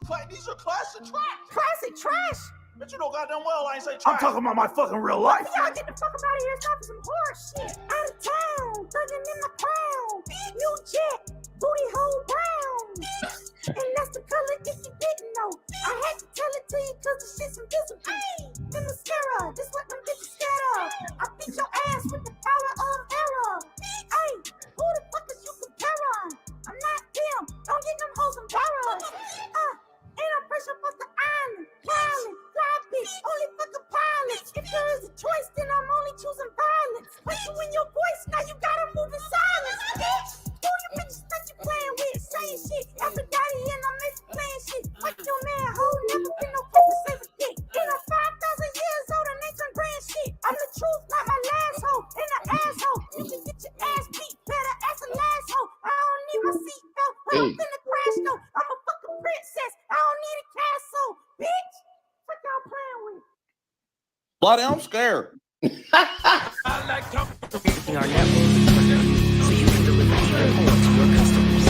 These are classic trash. Classic trash. But you know goddamn well I ain't say trash. I'm talking about my fucking real life. Y'all get the fuck up out of here. It's time for some horse shit. Out of town, thugging in the crown. New jet, booty hole brown. And that's the color if you didn't know. I had to tell it to you cause the shit's invisible. Hey, the mascara, this what them bitches scared of. I beat your ass with the power of error. Hey, who the fuck is you comparing? I'm not them. Don't get them hoes embarrassed. Ain't no pressure off the island. Violent, fly bitch, only fucking pilots. If there is a choice, then I'm only choosing violence. Put you in your voice, now you gotta move in silence. Bitch, who you bitches that you playing with? Saying shit, Aphrodite and I'm playing shit. Fuck your man, ho, never been no fucking save a dick. Ain't no 5,000 years old and ain't some grand shit. I'm the truth, not my last hoe, and an asshole. You can get your ass beat, better ass a last hoe. I don't need my seatbelt, but I'm finna crash though. I'm a fucking princess, I don't need a castle, bitch. What y'all playing with? Bloody, I'm scared. I like talking our network so you can deliver even more to your customers.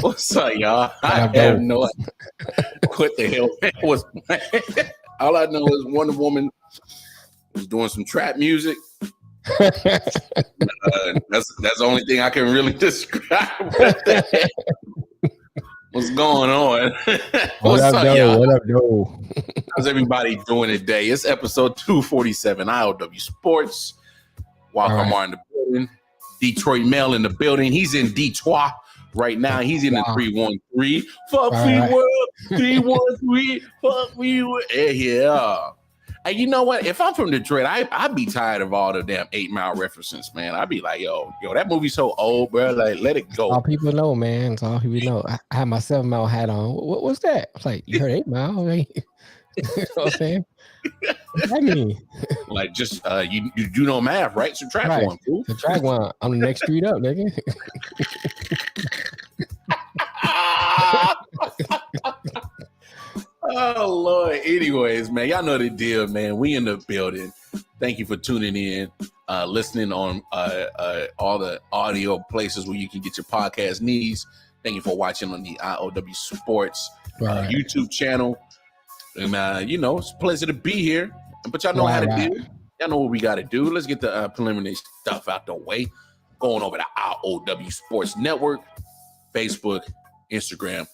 What's up, y'all? I have no idea what the hell that was playing. All I know is Wonder Woman was doing some trap music. That's the only thing I can really describe. What the heck? What's going on? What's up, y'all? What up, though? How's everybody doing today? It's episode 247, IOW Sports. Welcome on the building. Detroit Mel in the building. He's in Detroit right now. He's in the 313. Fuck me world. 313. Fuck me world. Yeah. And you know what? If I'm from Detroit, I'd be tired of all the damn 8 Mile references, man. I'd be like, yo, that movie's so old, bro. Like, let it go. All people know, man. It's all people know. I had my 7 Mile hat on. What's that? It's like, you heard 8 Mile, right? You know what I'm saying? What that mean? Like, just you do know math, right? Subtract one, fool. Subtract one. I'm the next street up, nigga. Oh Lord. Anyways, man, y'all know the deal, man. We in the building. Thank you for tuning in, listening on all the audio places where you can get your podcast needs. Thank you for watching on the IOW Sports YouTube channel. And it's a pleasure to be here. But y'all know how to do. Y'all know what we got to do. Let's get the preliminary stuff out the way. Going over to IOW Sports Network, Facebook, Instagram,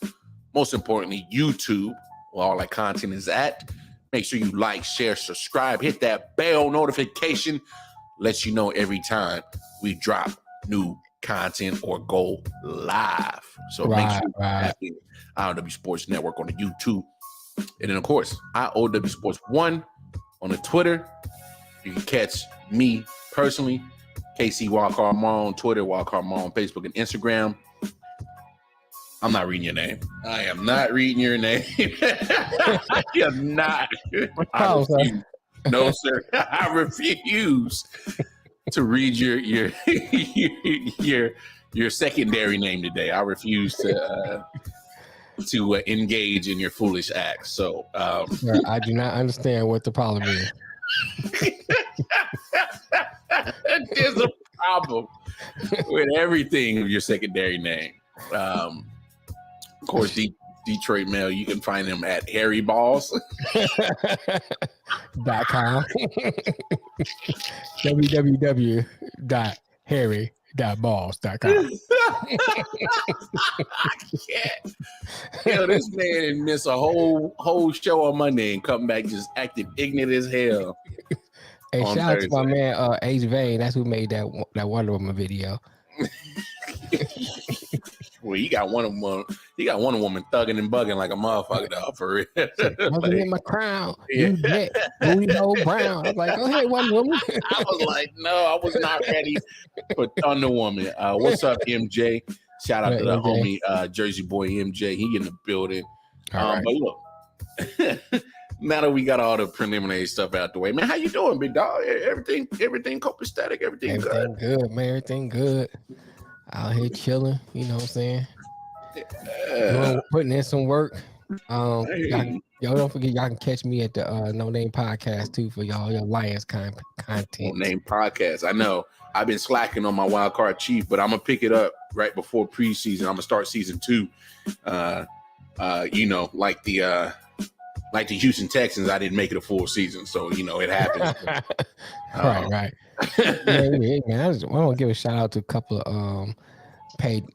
most importantly, YouTube, where all that content is at. Make sure you like, share, subscribe, hit that bell notification. Lets you know every time we drop new content or go live. So make sure you have the IOW Sports Network on the YouTube. And then, of course, IOW Sports 1 on the Twitter. You can catch me personally, KC Walker Mar on Twitter, Walker Mar on Facebook and Instagram. I'm not reading your name. I am not reading your name. I am not. No, sir. I refuse to read your secondary name today. I refuse to engage in your foolish acts. So Sir, I do not understand what the problem is. There's a problem with everything of your secondary name. Of course, Detroit Mail. You can find him at Harry Balls. .com. www.harry.balls.com. Yo, this man miss a whole show on Monday and come back just acting ignorant as hell. Hey, on shout out to my Thursday. man Ace Vane. That's who made that Wonder Woman video. Well, he got Wonder Woman thugging and bugging like a motherfucker, dog, for real. Wasn't in my crown. Yeah. You bet. Booty hole brown. I was like, go ahead, Wonder Woman. I was like, no, I was not ready for Thunder Woman. What's up, MJ? Shout out to the MJ. homie Jersey boy MJ. He in the building. All right. But look, now that we got all the preliminary stuff out the way, man, how you doing, big dog? Everything copacetic, everything Everything good, man. Everything good. Out here chilling. You know what I'm saying? Putting in some work. Y'all don't forget, y'all can catch me at the No Name Podcast too for your Lions content. No Name Podcast. I know I've been slacking on my wild card chief, but I'm gonna pick it up right before preseason. I'm gonna start season 2. Like the Houston Texans, I didn't make it a full season, so it happens. Right. Man, I want to give a shout out to a couple of paid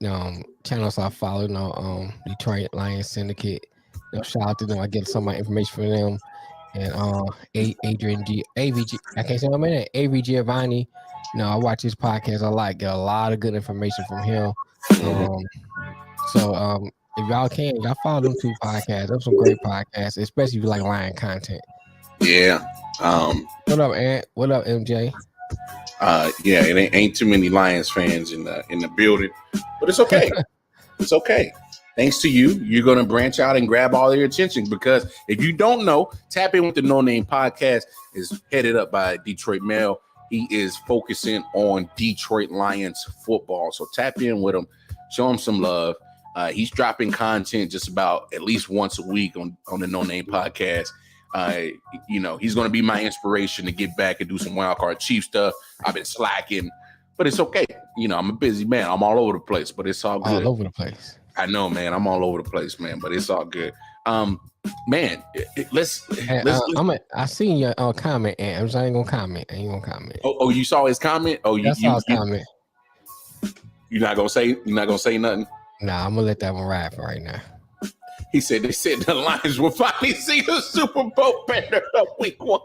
channels I follow. Detroit Lions Syndicate. Shout out to them. I get some of my information from them. And AVG. I can't say my name. AV Giovanni. I watch his podcast. Get a lot of good information from him. If y'all follow them 2 podcasts. Those some great podcasts, especially if you like Lion content. Yeah. What up, Ant? What up, MJ? It ain't too many Lions fans in the building, but it's okay. It's okay. Thanks to you, you're gonna branch out and grab all their attention, because if you don't know, Tap In with the No Name Podcast is headed up by Detroit Mail. He is focusing on Detroit Lions football, so tap in with him, show him some love. He's dropping content just about at least once a week on the No Name Podcast. He's going to be my inspiration to get back and do some wild card chief stuff. I've been slacking, but it's okay. I'm a busy man. I'm all over the place, but it's all good. All over the place. I know, man. I'm all over the place, man, but it's all good. Man, let's. I seen your comment, and I'm just ain't gonna comment. Oh, you saw his comment? Oh, you saw his comment. You're not gonna say nothing? Nah, I'm gonna let that one ride for right now. He said they said the Lions will finally see the Super Bowl banner of week 1.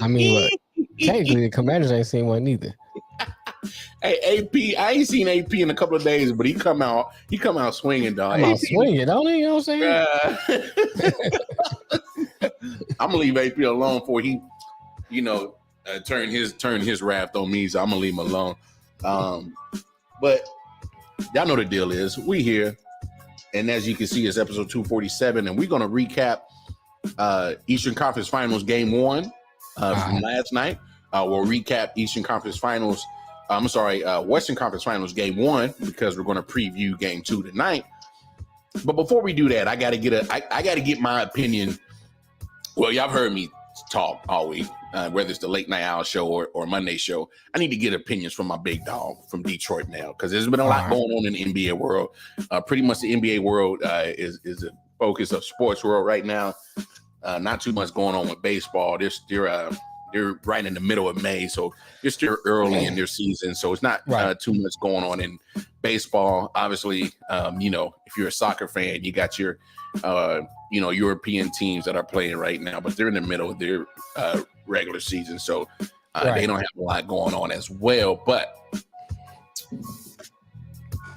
I mean, look, technically the Commanders ain't seen one either. Hey, AP, I ain't seen AP in a couple of days, but he come out swinging, dog. Swinging, don't he? You know what I'm saying? I'm gonna leave AP alone for he, turn his wrath on me, so I'm gonna leave him alone. But y'all know the deal is we here, and as you can see, it's episode 247, and we're gonna recap Eastern Conference Finals Game 1 from last night. We'll recap Eastern Conference Finals. Western Conference Finals Game 1, because we're going to preview Game 2 tonight. But before we do that, I got to get my opinion. Well, y'all have heard me talk all week, whether it's the Late Night Owl show or Monday show. I need to get opinions from my big dog from Detroit now, because there's been a lot going on in the NBA world. Pretty much the NBA world is the focus of sports world right now. Not too much going on with baseball. They're right in the middle of May, so they're still early in their season. So it's not too much going on in baseball. Obviously, if you're a soccer fan, you got your, European teams that are playing right now, but they're in the middle of their regular season. So they don't have a lot going on as well. But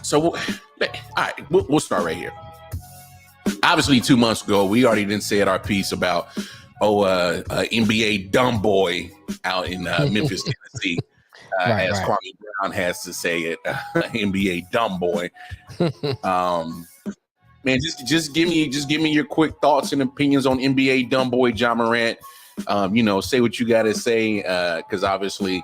so, all right, we'll start right here. Obviously, 2 months ago, we already didn't say our piece about NBA dumb boy out in Memphis, Tennessee, as Kwame Brown has to say it, NBA dumb boy. Man, just give me your quick thoughts and opinions on NBA dumb boy Ja Morant. Say what you got to say, because obviously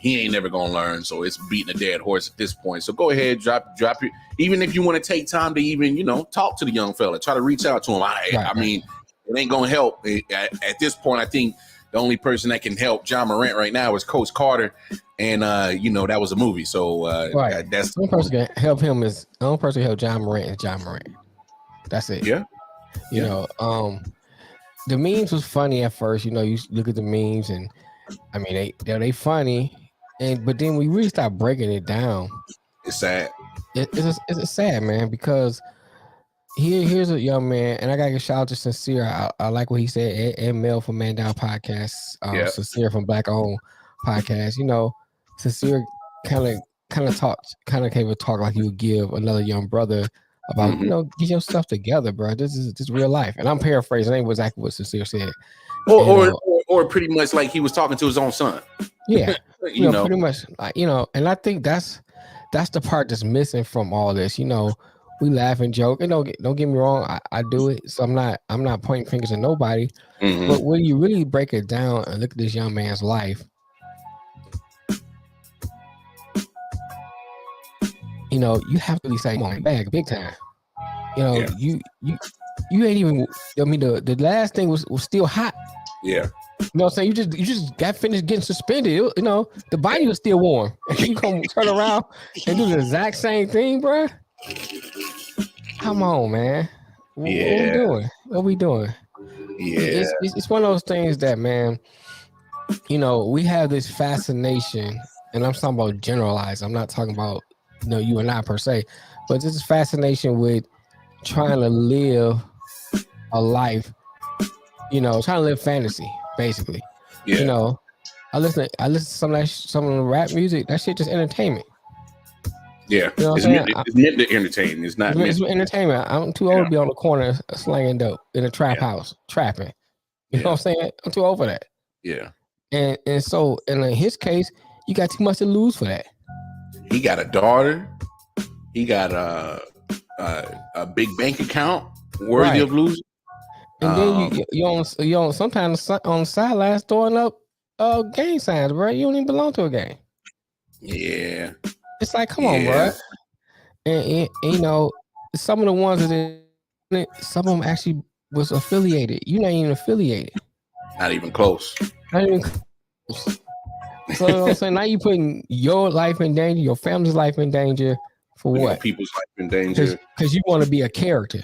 he ain't never gonna learn. So it's beating a dead horse at this point. So go ahead, drop your. Even if you want to take time to even talk to the young fella, try to reach out to him. I mean. It ain't gonna help. At this point, I think the only person that can help John Morant right now is Coach Carter, and that was a movie. So right. that's the only person can help him is the only person can help John Morant is John Morant. That's it. Yeah. You know, the memes was funny at first. You know, you look at the memes, and I mean they funny, but then we really start breaking it down. It's sad. It's sad, man, because here's a young man, and I gotta give shout out to Sincere. I like what he said, and Mel from Man Down Podcast, Sincere from Black Owned Podcast. You know, Sincere kind of gave a talk like you would give another young brother about, get your stuff together, bro. This is real life. And I'm paraphrasing, ain't exactly what Sincere said. Or pretty much like he was talking to his own son. Yeah. you know, pretty much, and I think that's the part that's missing from all this. You know, we laugh and joke, and don't get me wrong, I do it. So I'm not pointing fingers at nobody. But when you really break it down and look at this young man's life, you have to be saying, "Come on, bag big time." You ain't even. I mean, the last thing was still hot. Yeah. You know what I'm saying? You just got finished getting suspended. The body was still warm. And you come turn around and do the exact same thing, bro. Come on, man. What we doing? What we doing? Yeah. It's one of those things that, man, we have this fascination, and I'm talking about generalized. I'm not talking about you and I per se, but this is fascination with trying to live a life, trying to live fantasy, basically. Yeah. I listen to some of the rap music. That shit just entertainment. Yeah, it's meant to entertain. It's not. It's entertainment. I'm too old to be on the corner slanging dope in a trap house, trapping. You know what I'm saying? I'm too old for that. Yeah. And so in his case, you got too much to lose for that. He got a daughter. He got a big bank account worthy of losing. And then you on sometimes on the sidelines throwing up gang signs, bro. You don't even belong to a gang. Yeah. It's like, come on, bro. And some of the ones that some of them actually was affiliated. You're not even affiliated. Not even close. Not even close. So you know what I'm saying? Now you putting your life in danger, your family's life in danger for what? People's life in danger. Because you want to be a character.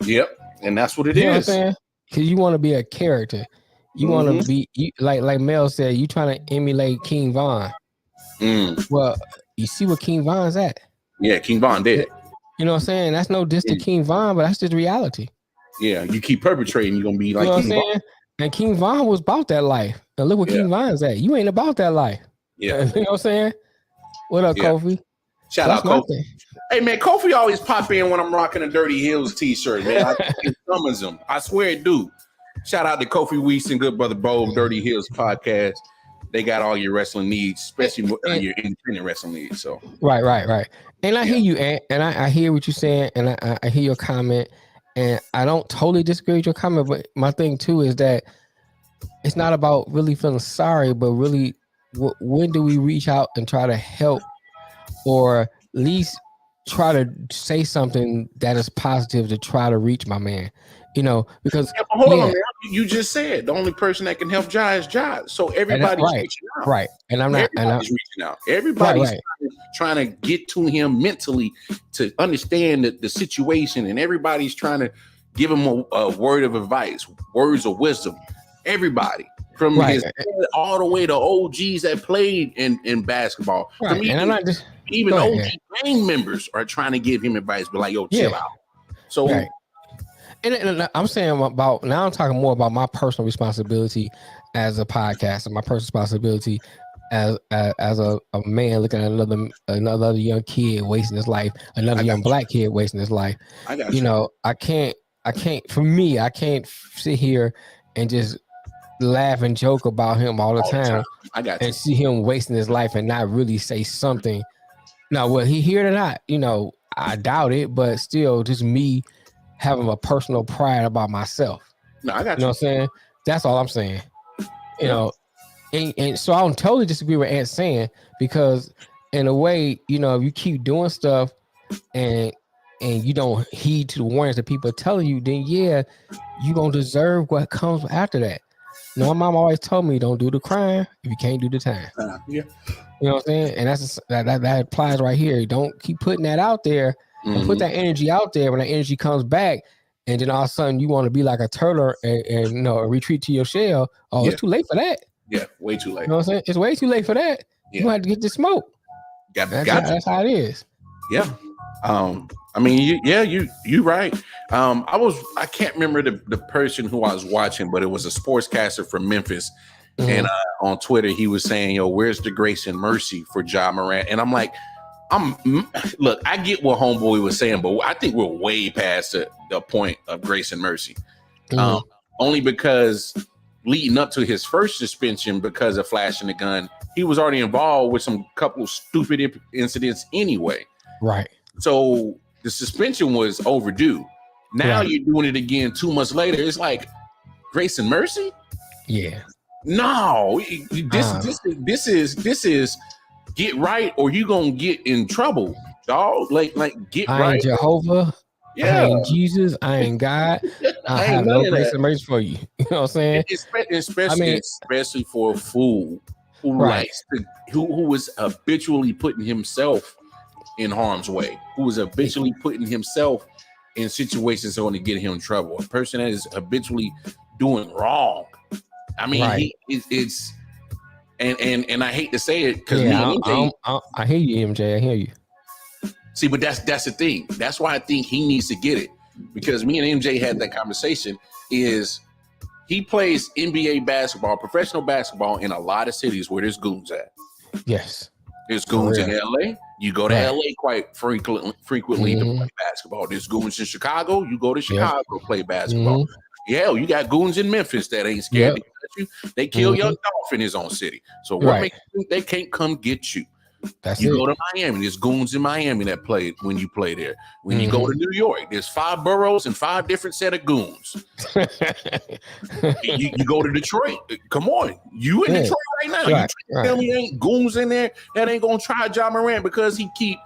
Yep. And that's what it you is. Know what I'm saying? Because you want to be a character. You want to be like Mel said, you trying to emulate King Von. Well, you see where King Von's at. Yeah, King Von did. You know what I'm saying? That's no diss to King Von, but that's just reality. Yeah, you keep perpetrating, you're gonna be like King Von. And King Von was about that life. And look where King Von's at. You ain't about that life. Yeah. You know what I'm saying? What up, Kofi? Shout out Kofi. Hey man, Kofi always pop in when I'm rocking a Dirty Hills t-shirt, man. It summons him. I swear it do. Shout out to Kofi Weiss and good brother Bo, Dirty Hills podcast. They got all your wrestling needs, especially your independent wrestling needs. So right. And I hear you, and I hear what you're saying, and I hear your comment, and I don't totally disagree with your comment. But my thing too is that it's not about really feeling sorry, but really when do we reach out and try to help, or at least try to say something that is positive to try to reach my man. Because hold on, man. You just said the only person that can help Jai is Jai. So everybody's reaching out. Right. And everybody's reaching out. Everybody's trying to get to him mentally to understand the situation, and everybody's trying to give him a word of advice, words of wisdom. Everybody. From his head all the way to OGs that played in basketball. Right. And I'm not just even OG gang members are trying to give him advice, but like, yo, chill out. So And I'm saying about now. I'm talking more about my personal responsibility as a podcaster, my personal responsibility as a man looking at another young kid wasting his life, another young black kid wasting his life. I got you. I can't. For me, I can't sit here and just laugh and joke about him all the time. I got you. And see him wasting his life and not really say something. Now, will he hear it or not? I doubt it, but still, just me having a personal pride about myself. No, I got you. You know what I'm saying? That's all I'm saying. And so I don't totally disagree with Ant saying, because in a way, if you keep doing stuff and you don't heed to the warnings that people are telling you, then you're gonna deserve what comes after that. my mom always told me, don't do the crime if you can't do the time. Yeah. You know what I'm saying? And that applies right here. Don't keep putting that out there and put that energy out there. When that energy comes back, and then all of a sudden you want to be like a turtle and retreat to your shell. Oh, it's too late for that. Yeah, way too late. You know what I'm saying? It's way too late for that. Yeah. You have to get the smoke. That's how it is. Yeah. I mean, you right. I can't remember the person who I was watching, but it was a sportscaster from Memphis. And on Twitter, he was saying, "Yo, where's the grace and mercy for Ja Morant?" And I'm like, look, I get what homeboy was saying, but I think we're way past the point of grace and mercy. Only because leading up to his first suspension because of flashing the gun, he was already involved with some couple stupid incidents anyway. Right. So the suspension was overdue. Now you're doing it again 2 months later. It's like grace and mercy. Yeah. No, this is get right or you gonna get in trouble, dog. Like get I right. ain't Jehovah. Yeah. I ain't Jesus. I ain't God. I have no grace and mercy for you. You know what I'm saying? Especially for a fool who likes to, who was habitually putting himself in harm's way, who was habitually putting himself in situations that want to get him in trouble. A person that is habitually doing wrong. I mean, it's and I hate to say it because I hear you, MJ. I hear you. See, but that's the thing. That's why I think he needs to get it, because me and MJ had that conversation. Is he plays NBA basketball, professional basketball in a lot of cities where there's goons at. Yes, there's goons in LA. You go to LA quite frequently to play basketball. There's goons in Chicago. You go to Chicago to play basketball. Yeah, you got goons in Memphis that ain't scared to get you. They kill Young Dolph in his own city. So what makes you think they can't come get you? You go to Miami, there's goons in Miami that play when you play there. When you go to New York, there's 5 boroughs and 5 different set of goons. you go to Detroit. Come on, you in Detroit right now. You tell me ain't goons in there that ain't gonna try Ja Morant because he keep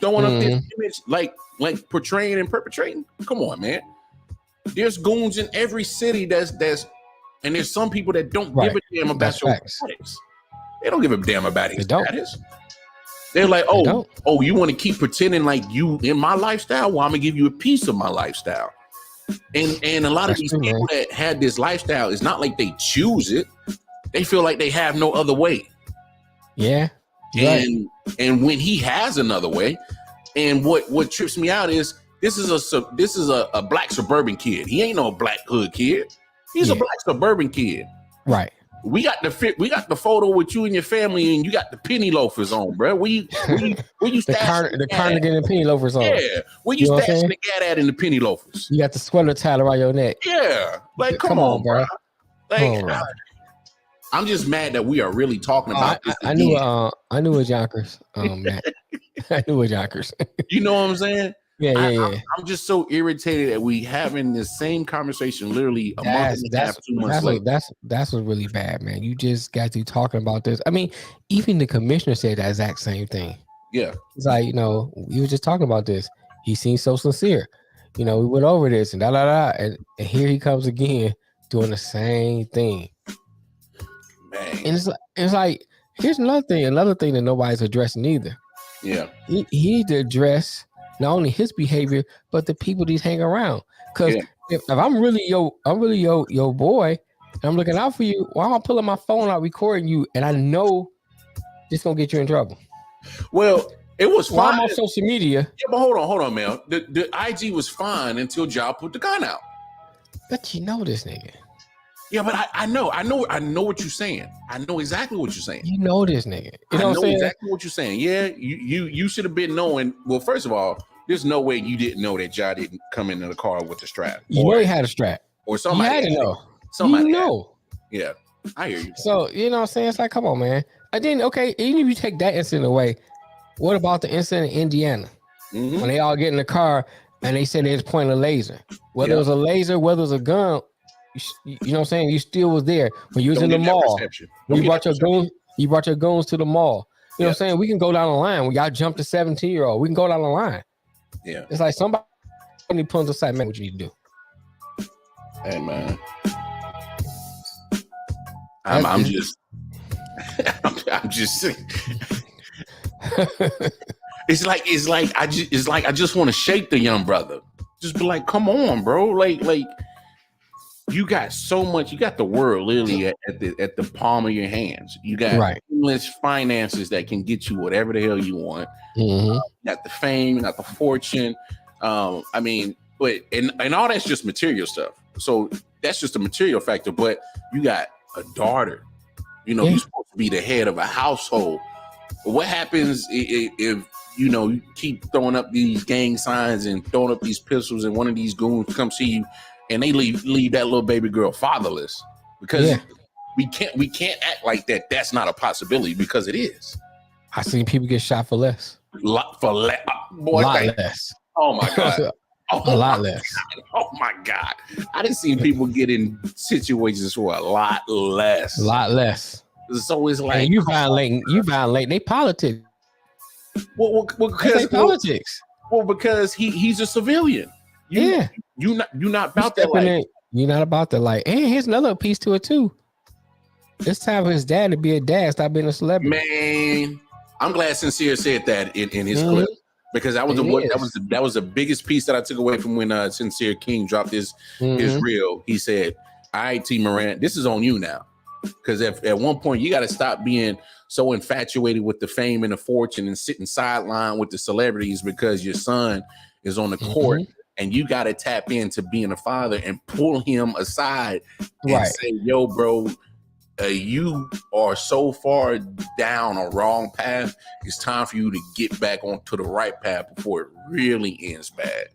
throwing up this image like portraying and perpetrating. Come on, man. There's goons in every city that's and there's some people that don't give a damn about your status. They don't give a damn about his status. They're like, oh, you want to keep pretending like you in my lifestyle? Well, I'm gonna give you a piece of my lifestyle. And a lot of these people that had this lifestyle, it's not like they choose it. They feel like they have no other way. Yeah. And when he has another way, and what trips me out is this is a black suburban kid. He ain't no black hood kid. He's a black suburban kid. Right. We got the photo with you and your family, and you got the penny loafers on, bro. Where you the cardigan and penny loafers on? Yeah, where you stashing the cat at in the penny loafers? You got the sweater tied around your neck. Yeah, like come on, bro. Like I'm just mad that we are really talking about this. I knew it Yonkers, Matt. I knew it Yonkers. You know what I'm saying? Yeah. I'm just so irritated that we having the same conversation literally a month and a half, 2 months later. That's what's really bad, man. You just got to talking about this. I mean, even the commissioner said that exact same thing. Yeah. It's like, we were just talking about this. He seems so sincere. We went over this and and here he comes again doing the same thing. Man. And it's like here's another thing that nobody's addressing either. Yeah. He need to address not only his behavior, but the people he's hanging around. Because if I'm really your boy, and I'm looking out for you, why am I pulling my phone out, recording you, and I know it's gonna get you in trouble? Well, it was fine. I'm on social media. Yeah, but hold on, man. The IG was fine until Ja put the gun out. But you know this nigga. Yeah, but I know what you're saying. I know exactly what you're saying. You know this nigga. I know exactly what you're saying. Yeah, you should have been knowing. Well, first of all, there's no way you didn't know that Ja didn't come into the car with the strap. You know he had a strap. Or somebody had to know. Somebody know. Yeah, I hear you. So, you know what I'm saying? It's like, come on, man. Even if you take that incident away, what about the incident in Indiana? When they all get in the car and they said they was pointing a laser. Whether it was a laser, whether it was a gun, you know what I'm saying? You still was there when you was in the mall. When you brought your goons to the mall. You know what I'm saying? We can go down the line. When y'all jump to 17-year-old, we can go down the line. Yeah. It's like somebody pulls aside, man, what you need to do. Hey, man. I'm just I'm just it's like I just want to shake the young brother. Just be like, come on, bro. Like you got so much. You got the world literally at the palm of your hands. You got endless finances that can get you whatever the hell you want. You got the fame, you got the fortune. I mean, but and all that's just material stuff. So that's just a material factor. But you got a daughter. You know, you're supposed to be the head of a household. But what happens if you keep throwing up these gang signs and throwing up these pistols, and one of these goons come see you, and they leave that little baby girl fatherless? Because we can't act like that. That's not a possibility, because it is. I seen people get shot for less. Lot less. Oh my god. A lot less. God. Oh my god. I done seen people get in situations for a lot less. A lot less. So it's like, and you violating they politics. Well, because politics. Well, because he's a civilian. You're not about that life. You're not about that life. And here's another piece to it too. It's time for his dad to be a dad. Stop being a celebrity. Man, I'm glad Sincere said that in his clip, because that was the biggest piece that I took away from when Sincere King dropped his reel. He said, "All right, T. Morant, this is on you now." Because at one point you got to stop being so infatuated with the fame and the fortune and sitting sideline with the celebrities because your son is on the court, and you got to tap into being a father and pull him aside and say, "Yo, bro, you are so far down a wrong path. It's time for you to get back onto the right path before it really ends bad."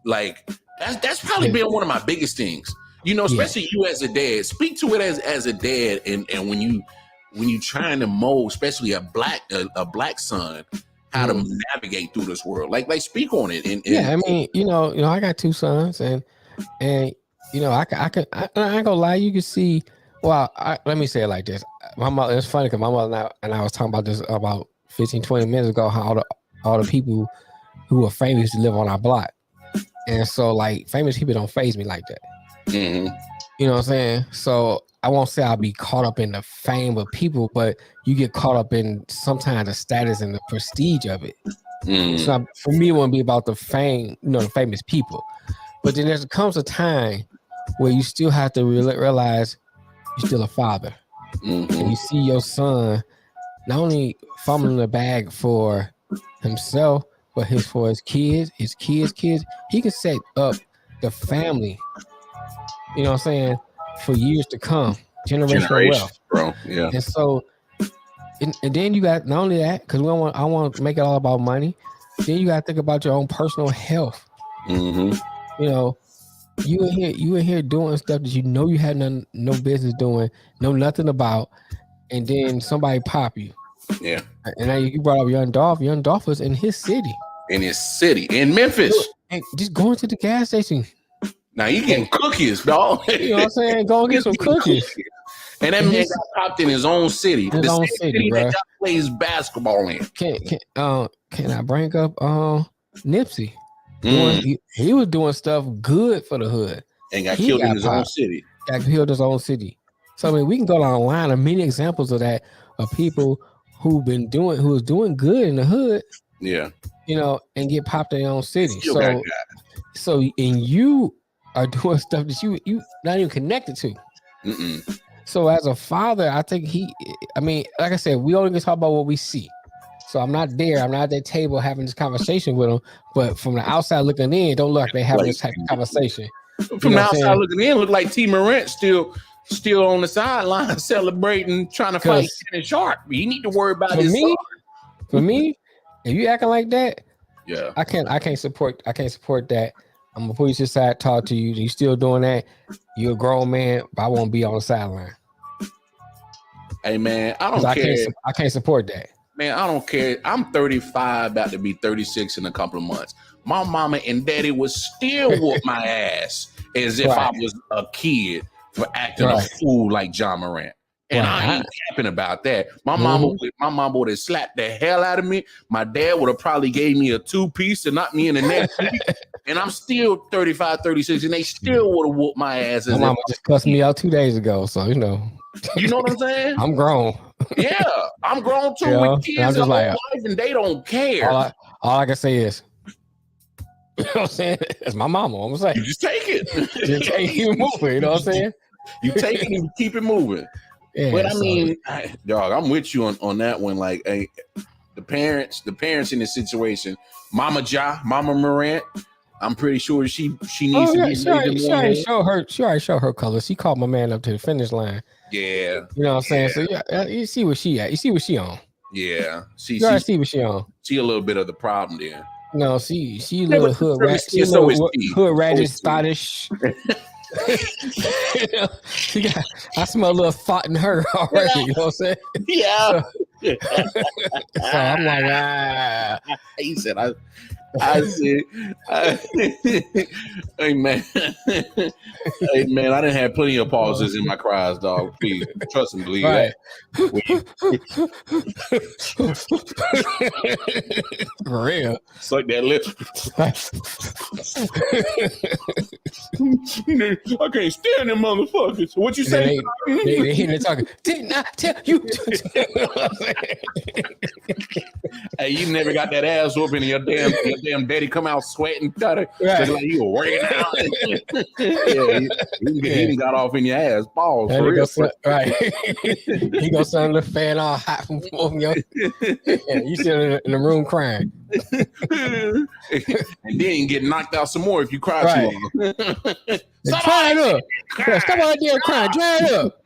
Like that's probably been one of my biggest things. Especially you as a dad, speak to it as a dad, and when you trying to mold, especially a black son, how to navigate through this world. Like speak on it. And I mean, I got two sons, and I ain't gonna lie, you can see. Well, let me say it like this. My mother, it's funny because my mother and I was talking about this about 15, 20 minutes ago, how all the people who are famous to live on our block. And so like famous people don't faze me like that. You know what I'm saying? So I won't say I'll be caught up in the fame of people, but you get caught up in sometimes the status and the prestige of it. So for me, it won't be about the fame, the famous people. But then there comes a time where you still have to realize you're still a father. And you see your son not only fumbling the bag for himself, but for his kids. He can set up the family, you know what I'm saying, for years to come. Generational wealth, bro. Yeah. And so, and then you got not only that, because I want to make it all about money. Then you got to think about your own personal health. You in here doing stuff that you had no business doing, know nothing about, and then somebody pop you. Yeah. And now you brought up Young Dolph. Young Dolph was in his city. In Memphis. And just going to the gas station. Now you getting cookies, dog. You know what I'm saying? Go get some cookies. And that man got popped in his own city. His own city, bro. That y'all plays basketball in. Can I bring up Nipsey? He was doing stuff good for the hood. And got killed in his own city. Got killed in his own city. So I mean, we can go down the line of many examples of that, of people who was doing good in the hood. Yeah. And get popped in their own city. So you are doing stuff that you not even connected to. So as a father, I think like I said, we only can talk about what we see. So I'm not there. I'm not at that table having this conversation with them. But from the outside looking in, don't look like they having this type of conversation. From the outside looking in, look like T. Morant still on the sideline celebrating, trying to fight Shannon Sharp. You need to worry about his son. For me, if you acting like that, yeah, I can't support that. I'm gonna put you to the side, talk to you. You still doing that? You're a grown man, but I won't be on the sideline. Hey man, I don't care. I can't support that. Man, I don't care. I'm 35, about to be 36 in a couple of months. My mama and daddy would still whoop my ass as if I was a kid for acting a fool like John Morant. And I ain't capping about that. My mama would have slapped the hell out of me. My dad would have probably gave me a 2-piece and knocked me in the neck. And I'm still 35, 36, and they still would have whooped my ass. My mama just cussed me out 2 days ago, so You know what I'm saying? I'm grown. Yeah, I'm grown too Yeah, with and I'm kids just and like, whole life, and they don't care. All I can say is, you know what I'm saying? It's my mama. I'm gonna say, You just take it. just take it, move it. You know what I'm saying? You take it and you keep it moving. Yeah, But I so- mean, dog, I'm with you on that one. Like, hey, the parents in this situation, Mama Morant, I'm pretty sure she needs to be. She already showed her colors. She called my man up to the finish line. Yeah, you know what I'm saying. So yeah, you see what she at. You see what she on. Yeah, see what she on. She a little bit of the problem there. No, she a little hood rat. She hood ratchet Scottish. I smell a little thought in her already. You know what I'm saying? Yeah. So I'm like, He said, I said, hey man, I done had plenty of pauses in my cries, dog. Please trust and believe that. For real. Suck that lip. I can't stand them motherfuckers. What you say? They hear me talking. Didn't I tell you? Hey, you never got that ass whooping and your damn daddy come out sweating, right. Just like you were working out. He got off in your ass, balls. For real. Right. He goes sun the fan all hot from your. You sit in the room crying. And then get knocked out some more if you cry too long. Dry it up. Stop out there crying. Dry it up.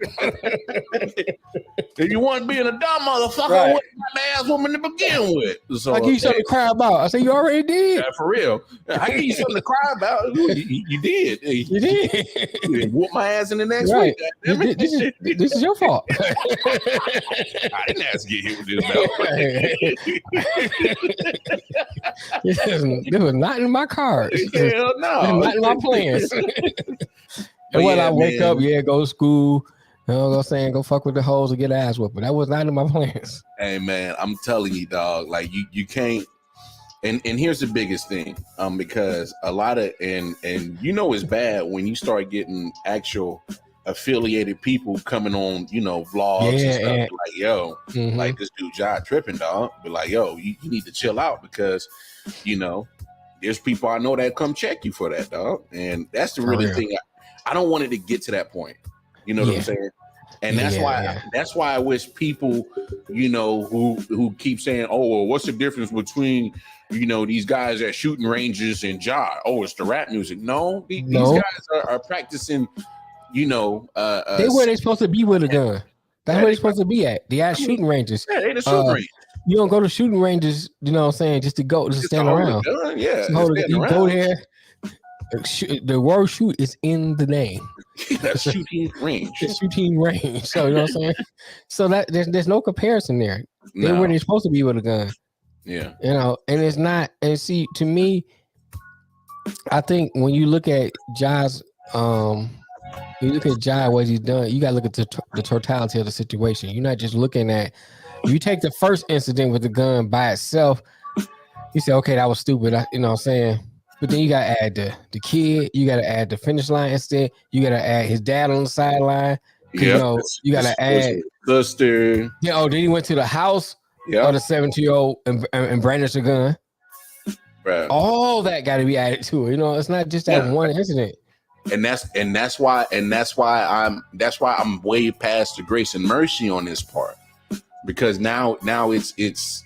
If you want being a dumb motherfucker, I want my ass woman to begin with. So, I give you something to cry about. I said, you already did. Yeah, for real. I give you something to cry about. You did. You did. You whoop my ass in the next week. This is your fault. I didn't ask to get hit with this belt. This was not in my cards. Hell no. Not in my plans. And when I wake up, go to school. You know what I'm saying? Go fuck with the hoes and get ass whooped. But that was not in my plans. Hey man, I'm telling you, dog. Like you can't. And here's the biggest thing, because a lot of and it's bad when you start getting actual affiliated people coming on, vlogs and stuff. Like, yo, like this dude John tripping, dog. But like, yo, you need to chill out because, there's people I know that come check you for that, dog. And that's the really thing. I don't want it to get to that point. You know what I'm saying? And that's why I wish people, who keep saying, oh, well, what's the difference between, these guys at shooting ranges and Ja? Oh, it's the rap music. No, these guys are practicing, they where they supposed to be with a gun. That's where they're supposed to be at. They at shooting ranges. Yeah, they the shooting range. You don't go to shooting ranges, you know what I'm saying, just to stand around. You go there. The word shoot is in the name. That's shooting range. It's shooting range. So you know what I'm saying? So that there's no comparison there. They're where they're supposed to be with a gun. Yeah. And it's not, and see, to me, I think when you look at Ja's what he's done, you gotta look at the totality of the situation. You're not just looking at, you take the first incident with the gun by itself, you say, okay, that was stupid. You know what I'm saying? But then you gotta add the kid, you gotta add the finish line incident, you gotta add his dad on the sideline. Yeah, you gotta add sister. Yeah, then he went to the house of the 17-year-old and brandished a gun. Right. All that gotta be added to it. It's not just that one incident. And that's why I'm way past the grace and mercy on this part. Because now it's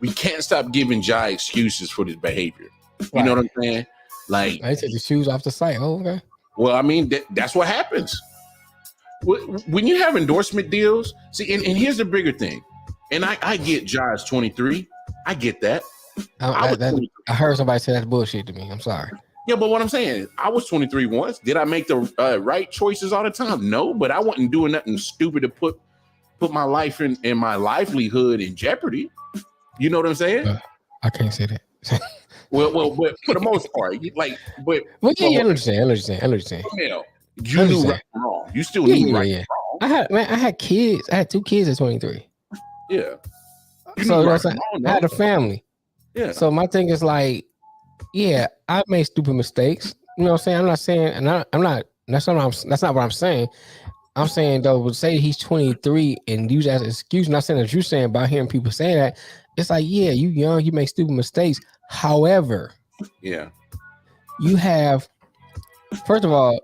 we can't stop giving Ja excuses for this behavior. You know what I'm saying? Like, I take the shoes off the site. Oh, okay. Well, I mean, that's what happens when you have endorsement deals. See, and here's the bigger thing. And I get Ja's 23. I get that. I heard somebody say that's bullshit to me. I'm sorry. Yeah, but what I'm saying, I was 23 once. Did I make the right choices all the time? No, but I wasn't doing nothing stupid to put my life and my livelihood in jeopardy. You know what I'm saying? I can't say that. Well, but for the most part, I understand. You knew right and wrong. You still knew right and wrong. I had kids. I had 2 kids at 23. Yeah. I had a family. Yeah. So my thing is like, I made stupid mistakes. You know what I'm saying? I'm not saying, and I'm not. That's not what I'm saying. I'm saying though, but say he's 23 and use that as an excuse. Not saying that you're saying about hearing people saying that. It's like, yeah, you young, you make stupid mistakes. However, Yeah. you have, first of all,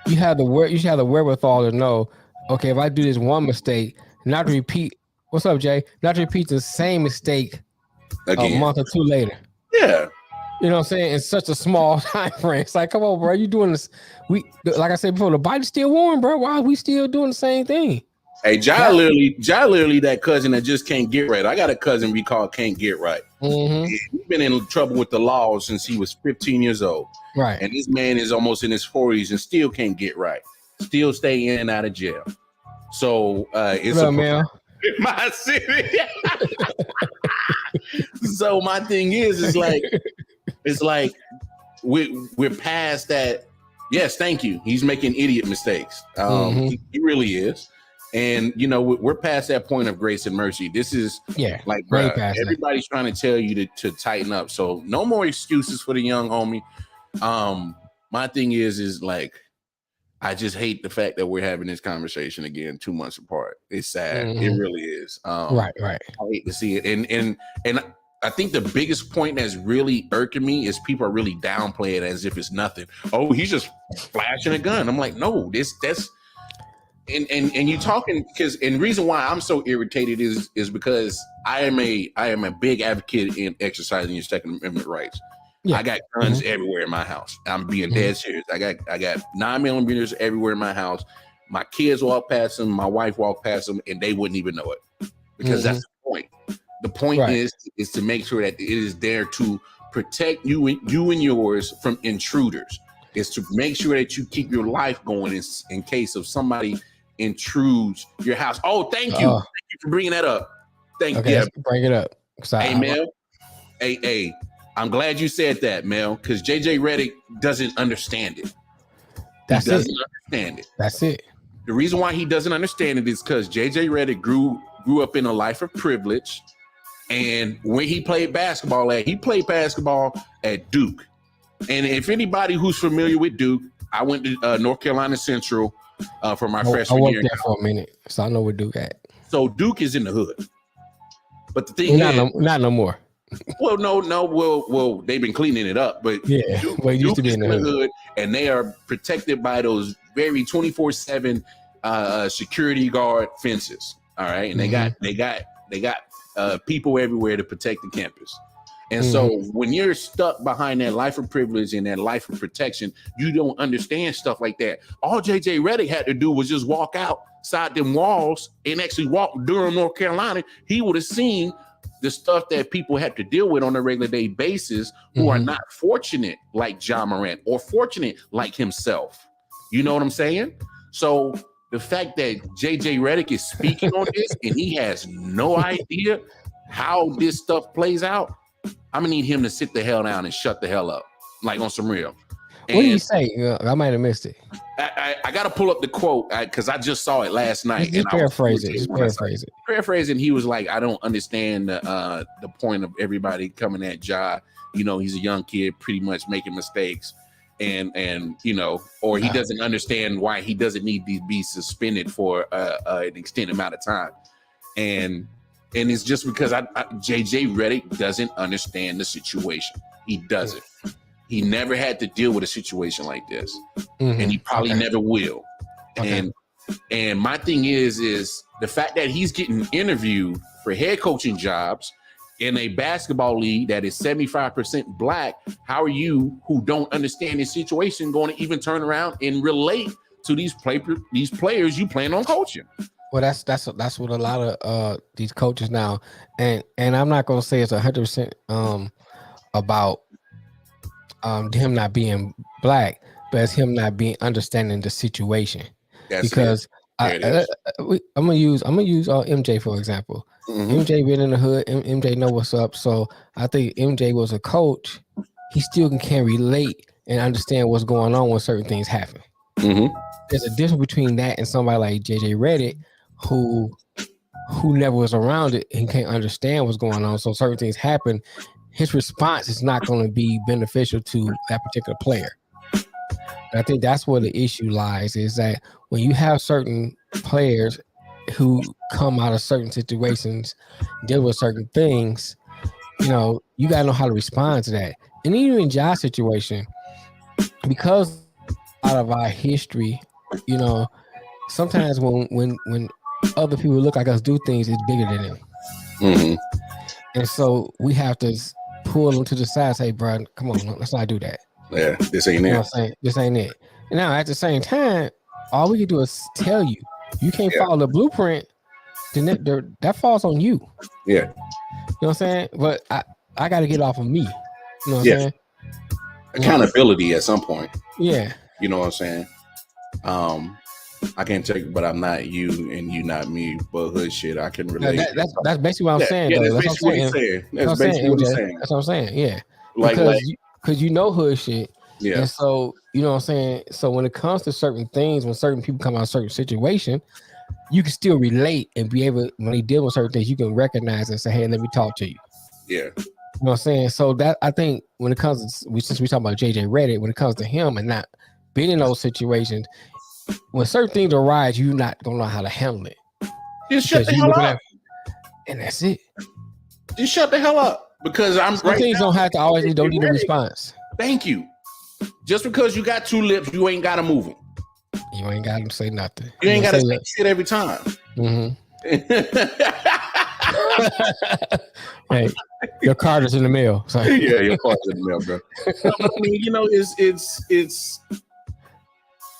you should have the wherewithal to know, okay, if I do this one mistake, not to repeat. What's up, Jay? Not to repeat the same mistake Again. a month or two later. Yeah. You know what I'm saying? In such a small time frame. It's like, come on, bro. You doing this? Like I said before, the body's still warm, bro. Why are we still doing the same thing? Hey, Jai literally that cousin that just can't get right. I got a cousin we call can't get right. Mm-hmm. He's been in trouble with the law since he was 15 years old. Right. And this man is almost in his 40s and still can't get right. Still stay in and out of jail. So it's my city. So my thing is like we're past that. Yes, thank you. He's making idiot mistakes. He really is. And you know, we're past that point of grace and mercy. This is like, bro, everybody's trying to tell you to tighten up. So no more excuses for the young homie. My thing is like, I just hate the fact that we're having this conversation again 2 months apart. It's sad. It really is. Right. I hate to see it. And I think the biggest point that's really irking me is people are really downplaying it as if it's nothing. Oh, he's just flashing a gun. I'm like, no, that's and you talking because and the reason why I'm so irritated is because I am a big advocate in exercising your Second Amendment rights. Yeah. I got guns everywhere in my house. I'm being dead serious. I got 9mm everywhere in my house. My kids walk past them, my wife walk past them, and they wouldn't even know it because that's the point. The point is to make sure that it is there to protect you and yours from intruders. It's to make sure that you keep your life going in case of somebody intrudes your house. Oh, thank you. Thank you for bringing that up. Thank you. Bring it up. Hey, Mel. Hey, I'm glad you said that, Mel, because JJ Redick doesn't understand it. He doesn't understand it. That's it. The reason why he doesn't understand it is because JJ Redick grew up in a life of privilege. And when he played basketball at Duke. And if anybody who's familiar with Duke, I went to North Carolina Central for my freshman year. I worked there for a minute, so I know where Duke at. So Duke is in the hood. But the thing not no more. Well, no. Well, they've been cleaning it up. But yeah, Duke used to be in the hood. And they are protected by those very 24/7 security guard fences. All right. And they got people everywhere to protect the campus. And so when you're stuck behind that life of privilege and that life of protection, you don't understand stuff like that. All JJ Redick had to do was just walk outside them walls and actually walk Durham, North Carolina. He would have seen the stuff that people have to deal with on a regular day basis who are not fortunate like John Morant or fortunate like himself. You know what I'm saying? So the fact that JJ Redick is speaking on this and he has no idea how this stuff plays out, I'm gonna need him to sit the hell down and shut the hell up, like on some real. And what did he say? I might have missed it. I got to pull up the quote because I just saw it last night. Just paraphrase it. Paraphrasing, he was like, "I don't understand the point of everybody coming at Ja. You know, he's a young kid, pretty much making mistakes." And you know, or he doesn't understand why he doesn't need to be suspended for an extended amount of time, and it's just because JJ Redick doesn't understand the situation. He doesn't. He never had to deal with a situation like this, and he probably never will. And my thing is the fact that he's getting interviewed for head coaching jobs in a basketball league that is 75% black. How are you, who don't understand this situation, going to even turn around and relate to these players you plan on coaching? Well, that's what a lot of these coaches now, and I'm not going to say it's 100% about him not being black, but it's him not being understanding the situation. Because I'm gonna use MJ for example. MJ been in the hood. MJ know what's up. So I think MJ was a coach. He still can relate and understand what's going on when certain things happen. There's a difference between that and somebody like JJ Redick, who never was around it and can't understand what's going on. So certain things happen. His response is not going to be beneficial to that particular player. I think that's where the issue lies, is that when you have certain players who come out of certain situations, deal with certain things, you gotta know how to respond to that. And even in Josh's situation, because out of our history, sometimes when other people look like us do things, it's bigger than them. Mm-hmm. And so we have to pull them to the side, say, bro, come on, let's not do that. Yeah, this ain't You know it. what I'm saying? This ain't it. And now at the same time, all we can do is tell you can't follow the blueprint, then that falls on you. Yeah. You know what I'm saying? But I got to get off of me. You know what I'm saying? Accountability at some point. Yeah. You know what I'm saying? I can't take, but I'm not you and you not me. But hood shit, I can relate. That's basically what I'm saying. Yeah, though. that's basically what he's saying. That's basically what he's saying. That's what I'm saying. Yeah. Like, Because you know hood shit. Yeah. And so, you know what I'm saying? So when it comes to certain things, when certain people come out of a certain situation, you can still relate and be able, when they deal with certain things, you can recognize and say, hey, let me talk to you. Yeah. You know what I'm saying? So that, I think when it comes to, since we talking about JJ Redick, when it comes to him and not being in those situations, when certain things arise, you're not going to know how to handle it. Just shut the hell up. And that's it. Just shut the hell up. Because Some things don't have to always don't need a response. Thank you. Just because you got two lips, you ain't got to move them. You ain't got to say nothing. You ain't got to say shit every time. Mm-hmm. Hey, your card is in the mail. Sorry. Yeah, your card's in the mail, bro. I mean,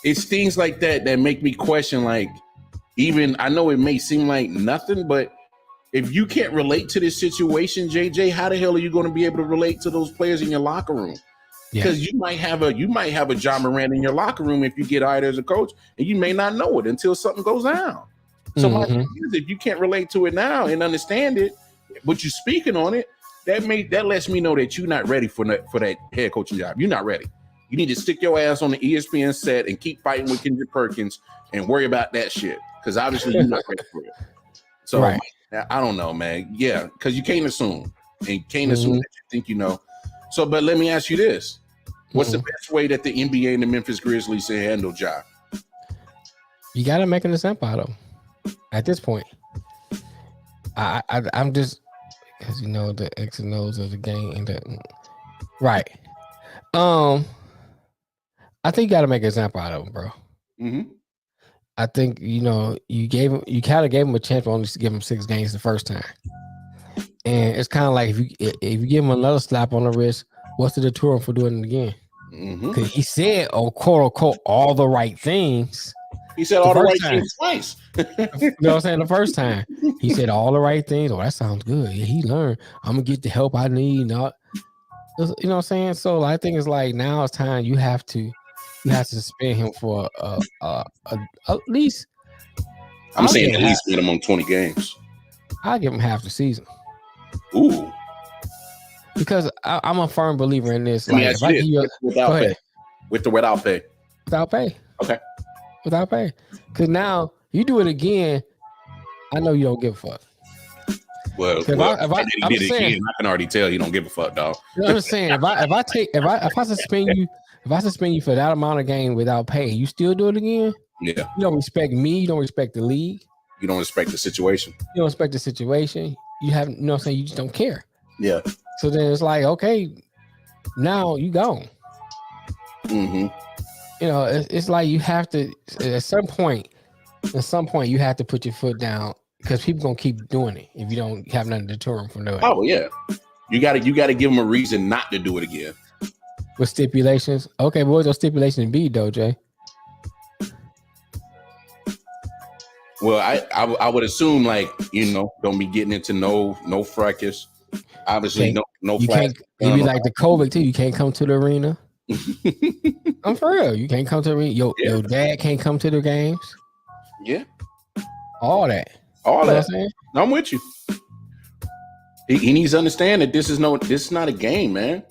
it's things like that make me question. Like, even I know it may seem like nothing, but if you can't relate to this situation, JJ, how the hell are you going to be able to relate to those players in your locker room? Because you might have a John Moran in your locker room if you get hired as a coach, and you may not know it until something goes down. So my thing is, if you can't relate to it now and understand it, but you're speaking on it, that lets me know that you're not ready for that head coaching job. You're not ready. You need to stick your ass on the ESPN set and keep fighting with Kendrick Perkins and worry about that shit. Because obviously you're not ready for it. So right. I don't know, man. Yeah, because you can't assume. And you can't assume that you think you know. So, but let me ask you this. What's the best way that the NBA and the Memphis Grizzlies can handle Ja? You got to make an example out of him at this point. I'm just, because the X and O's of the game. And right. I think you got to make an example out of him, bro. Mm-hmm. I think, you kind of gave him a chance to only give him 6 games the first time. And it's kind of like if you give him another slap on the wrist, what's the deter him for doing it again? Because he said, quote unquote, all the right things. He said all the right things twice. You know what I'm saying? The first time he said all the right things. Oh, that sounds good. Yeah, he learned. I'm gonna get the help I need. Not, you know what I'm saying? So I think it's like now it's time you have to suspend him for at least. I'm saying at least minimum 20 games. I'll give him half the season. Ooh. Because I'm a firm believer in this. Like, if I give you without pay. Without pay. Without pay. Okay. Without pay. Because now you do it again, I know you don't give a fuck. Well, if I did it again, I can already tell you don't give a fuck, dog. You know what I'm saying? If I suspend you for that amount of game without pay, you still do it again? Yeah. You don't respect me, you don't respect the league. You don't respect the situation. You don't respect the situation. You have, you know what I'm saying, you just don't care. Yeah. So then it's like, okay, now you gone. Mm-hmm. It's like you have to at some point you have to put your foot down because people gonna keep doing it if you don't have nothing to deter them from doing it. Oh yeah, you gotta give them a reason not to do it again. With stipulations, okay. What would those stipulations be, though, Jay? Well, I would assume don't be getting into no fracas. Obviously, no flash. You be like the COVID too. You can't come to the arena. I'm for real. You can't come to the arena. Your dad can't come to the games. Yeah. All that. I'm with you. He needs to understand that this is not a game, man.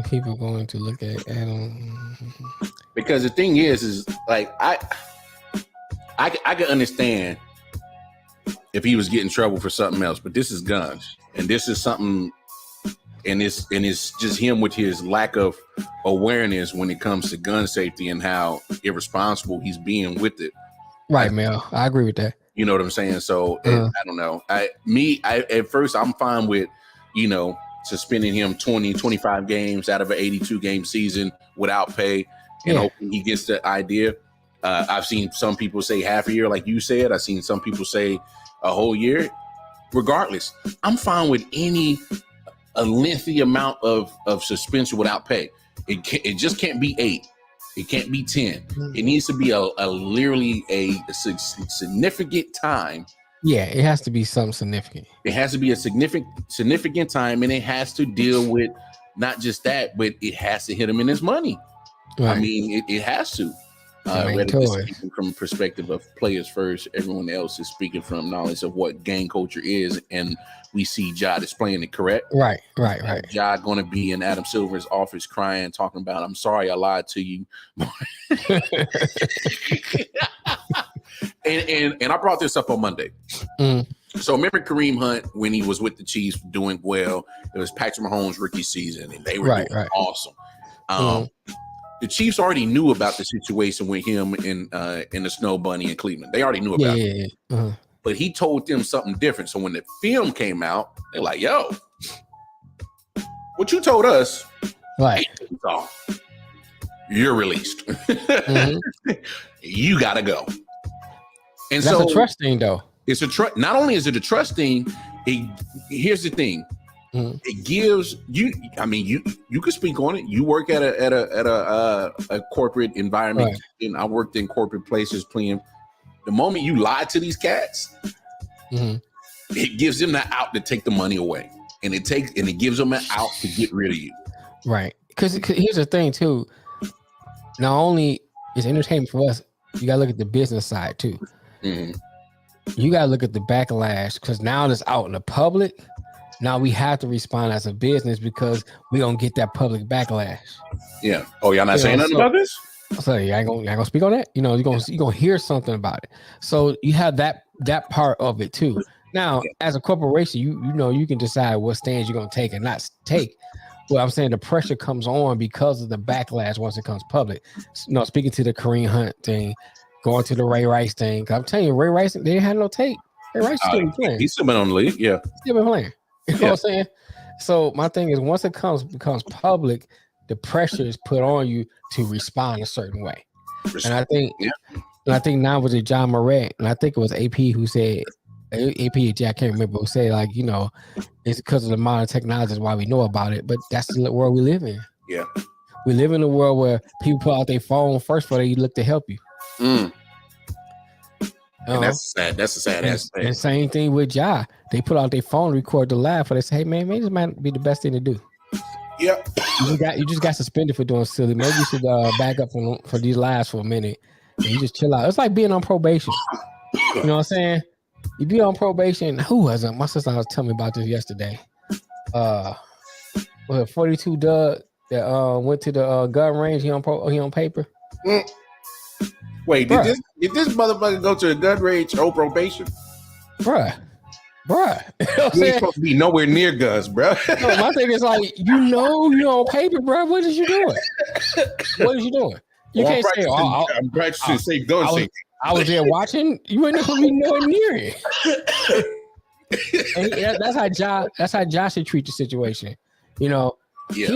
People going to look at because the thing is like I can understand if he was getting in trouble for something else, but this is guns, and this is something and it's just him with his lack of awareness when it comes to gun safety and how irresponsible he's being with it. Right, Mel. I agree with that. You know what I'm saying? So I don't know. I at first I'm fine with, suspending him 20, 25 games out of an 82 game season without pay, and hoping he gets the idea. I've seen some people say half a year, like you said. I've seen some people say a whole year. Regardless, I'm fine with a lengthy amount of suspension without pay. It just can't be 8. It can't be 10. It needs to be a literally a significant time. Yeah, it has to be something significant. It has to be a significant time, and it has to deal with not just that, but it has to hit him in his money. Right. I mean, it has to. Speaking from perspective of players first, everyone else is speaking from knowledge of what gang culture is, and we see Ja displaying it. Correct? Right. Ja going to be in Adam Silver's office crying, talking about, "I'm sorry, I lied to you." And I brought this up on Monday. So remember Kareem Hunt when he was with the Chiefs doing well? It was Patrick Mahomes' rookie season, and they were doing awesome. The Chiefs already knew about the situation with him in the Snow Bunny in Cleveland. They already knew about it. But he told them something different. So when the film came out, they're like, "Yo, what you told us, right? You're released. You gotta go." And that's a trust thing, though. It's a trust. Not only is it a trust thing, here's the thing. It gives you. I mean, you can speak on it. You work at a corporate environment, and I worked in corporate places playing. The moment you lie to these cats, it gives them the out to take the money away, and it gives them an out to get rid of you. Right. Because here's the thing too. Not only is entertainment for us, you gotta look at the business side too. You gotta look at the backlash, because now it's out in the public. Now we have to respond as a business because we don't get that public backlash. Yeah. Oh, y'all not saying nothing about this? So I ain't gonna speak on that. You're gonna hear something about it. So you have that part of it too. Now, as a corporation, you can decide what stands you're gonna take and not take. Well, I'm saying the pressure comes on because of the backlash once it comes public. Speaking to the Kareem Hunt thing, going to the Ray Rice thing. I'm telling you, Ray Rice, they didn't have no tape. Ray Rice still been playing. He's still been on the league, yeah. Still been playing. You know what I'm saying? So my thing is, once it becomes public, the pressure is put on you to respond a certain way. And I think now with the John Moran, and I think it was AP who said, AP or Jack, I can't remember, who said it's because of the modern technology is why we know about it, but that's the world we live in. Yeah. We live in a world where people pull out their phone first before they look to help you. And that's a sad aspect. And same thing with Ja. They put out their phone, record the live, but they say, "Hey man, maybe this might be the best thing to do." Yep. You just got suspended for doing silly. Maybe you should back up for these lives for a minute and you just chill out. It's like being on probation. You know what I'm saying? You be on probation. Who was it? My sister was telling me about this yesterday. 42 Doug that went to the gun range. He on paper. Wait, did this motherfucker go to a gun range on probation? Bruh. You ain't supposed to be nowhere near guns, bro. No, my thing is like, you're on paper, bro. What is you doing? You can't say, I'm practicing safe gun safety. I was there watching. You ain't supposed to be nowhere near it. That's how Josh should treat the situation. He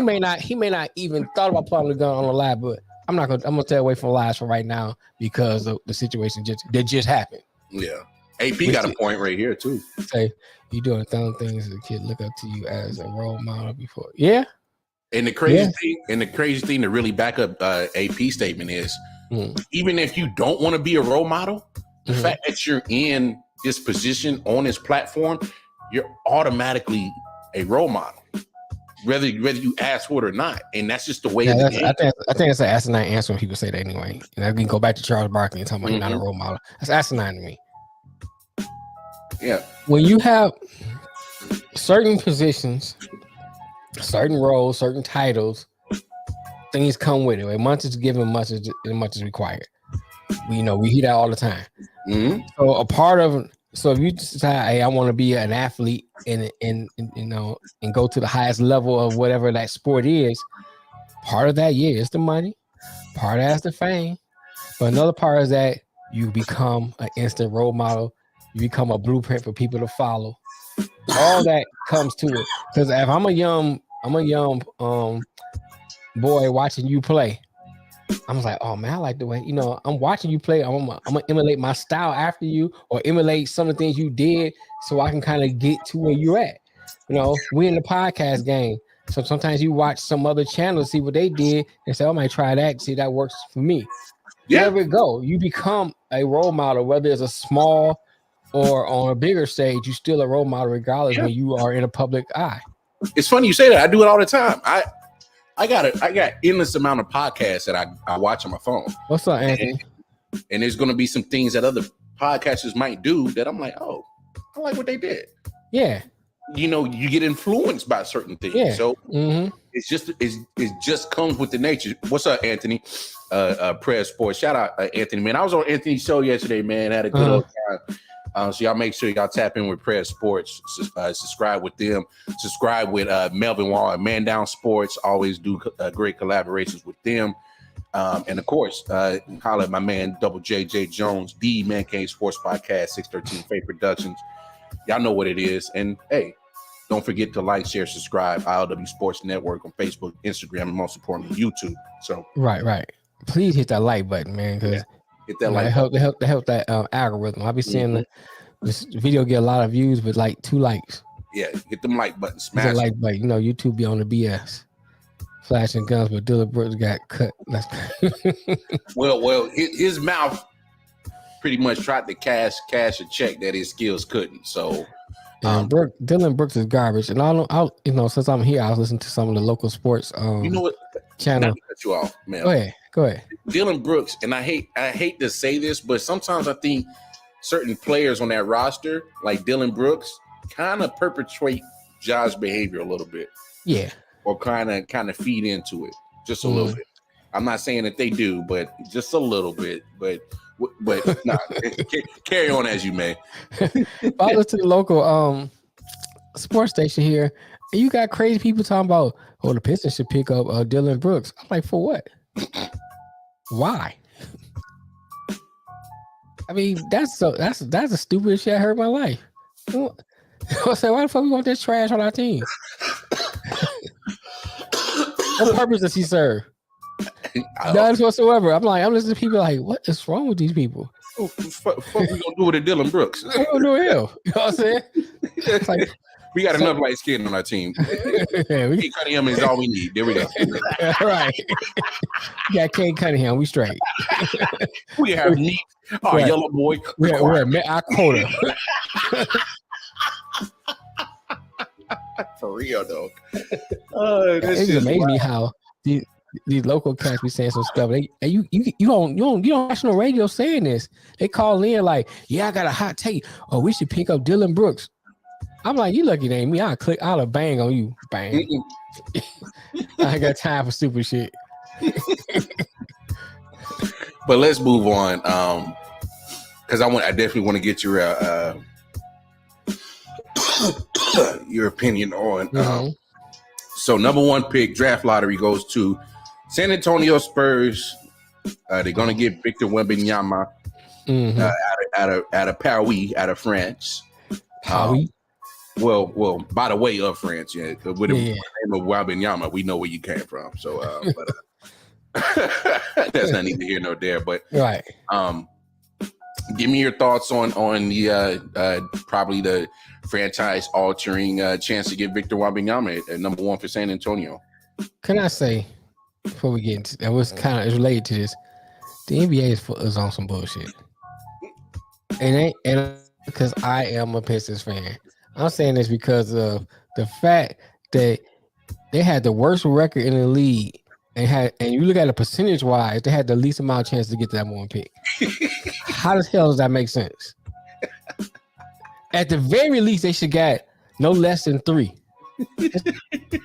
may not even thought about pulling the gun on the lab, but I'm gonna stay away from lies for right now because of the situation that just happened. Yeah. AP got a point right here too. Say you doing dumb things the kid look up to you as a role model before. Yeah. And the crazy thing to really back up AP statement is even if you don't want to be a role model, the fact that you're in this position on this platform, you're automatically a role model. Whether you ask for it or not, and that's just the way. I think it's an asinine answer when people say that anyway. And I can go back to Charles Barkley and talk about you're not a role model. That's asinine to me. Yeah. When you have certain positions, certain roles, certain titles, things come with it. When much is given, much is required. We hear that all the time. So a part of So if you decide, hey, I want to be an athlete and you know and go to the highest level of whatever that sport is, part of that is the money, part of that's the fame, but another part is that you become an instant role model, you become a blueprint for people to follow. All that comes to it. Because if I'm a young boy watching you play, I'm like, oh man, I like the way, you know, I'm watching you play. I'm gonna emulate my style after you, or emulate some of the things you did, so I can kind of get to where you're at. You know, we in the podcast game, so sometimes you watch some other channel, see what they did, and say, oh, I might try that. See, that works for me. Yeah. Wherever it go, you become a role model, whether it's a small or on a bigger stage. You still a role model, regardless when you are in a public eye. It's funny you say that. I do it all the time. I got endless amount of podcasts that I watch on my phone. What's up, Anthony? And there's going to be some things that other podcasters might do that I'm like, oh, I like what they did. Yeah. You know, you get influenced by certain things. Yeah. So it's just comes with the nature. What's up, Anthony? Press Sports. Shout out, Anthony, man. I was on Anthony's show yesterday, man. Had a good old time. So y'all make sure y'all tap in with Press Sports. Subscribe with them. Subscribe with Melvin Wall and Man Down Sports. Always do great collaborations with them. And of course, holla at my man Double JJ Jones, the Man Cave Sports Podcast, 613 Faith Productions. Y'all know what it is. And hey, don't forget to like, share, subscribe. ILW Sports Network on Facebook, Instagram, and most importantly, YouTube. So right. Please hit that like button, man, because hit that like help that algorithm. I'll be seeing this video get a lot of views with like 2 likes. Yeah, hit them like buttons. Smash the like button. You know, YouTube be on the BS. Flashing guns, but Dylan Brooks got cut. Well, his mouth pretty much tried to cash a check that his skills couldn't. So Dylan Brooks is garbage. And I'll since I'm here, I was listening to some of the local sports you know what channel. Not to cut you off, man. Go ahead. Dylan Brooks, and I hate to say this, but sometimes I think certain players on that roster, like Dylan Brooks, kind of perpetuate Josh's behavior a little bit. Yeah. Or kind of feed into it just a little bit. I'm not saying that they do, but just a little bit. But nah, carry on as you may. I listen to the local sports station here, and you got crazy people talking about, oh, the Pistons should pick up Dylan Brooks. I'm like, for what? Why? I mean, that's the stupidest shit I heard in my life. I say, why the fuck we want this trash on our team? What purpose does he serve? None whatsoever. I'm listening to people like, what is wrong with these people? What we gonna do with a Dylan Brooks? What we gonna do with him? You know what I'm saying? It's like, we got enough light skin on our team. Kate Cunningham is all we need. There we go. Right. We got Kate Cunningham. We straight. We have neat. Oh, right. Yellow boy. We're met our quota. For real though. It's amazing me how these local cats be saying some stuff. You don't national radio saying this. They call in like, yeah, I got a hot take. Oh, we should pick up Dylan Brooks. I'm like, you lucky it ain't me. I'll bang on you. Bang. I ain't got time for stupid shit. But let's move on. Because I definitely want to get your opinion on. So number 1 pick draft lottery goes to San Antonio Spurs. They're gonna get Victor Wembanyama out of Paris, out of France. Well, by the way of France, with the name of Wembanyama, we know where you came from. So, that's not neither here nor there. But right. Give me your thoughts on the probably the franchise altering chance to get Victor Wembanyama at number 1 for San Antonio. Can I say before we get into that, was kind of related to this? The NBA is on some bullshit. And because I am a Pistons fan. I'm saying this because of the fact that they had the worst record in the league, and you look at it percentage wise, they had the least amount of chance to get that 1 pick. How the hell does that make sense? At the very least, they should get no less than 3.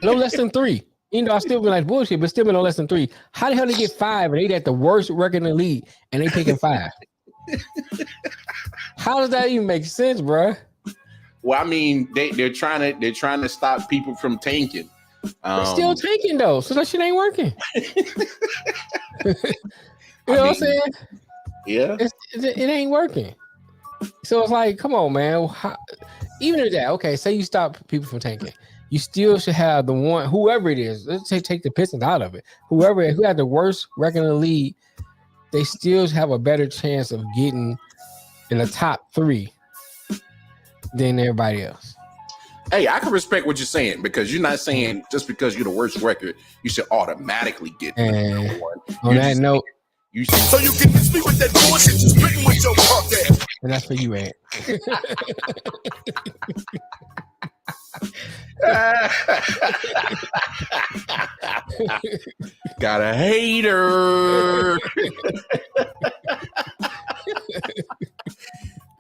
No less than 3. You know, I still be like bullshit, but still be no less than 3. How the hell they get 5 and they at the worst record in the league and they picking 5? How does that even make sense, bro? Well, I mean, they're trying to stop people from tanking. They're still tanking though, so that shit ain't working. You know what I'm saying? Yeah, it ain't working. So it's like, come on, man. Even if that, okay, say you stop people from tanking, you still should have the one, whoever it is. Let's say take the Pistons out of it. Who had the worst record in the league, they still have a better chance of getting in the top 3 than everybody else. Hey, I can respect what you're saying because you're not saying just because you're the worst record, you should automatically get number one. On that note, So you can miss me with that bullshit, just spitting with your punk ass. and that's for you, Ant. Got a hater.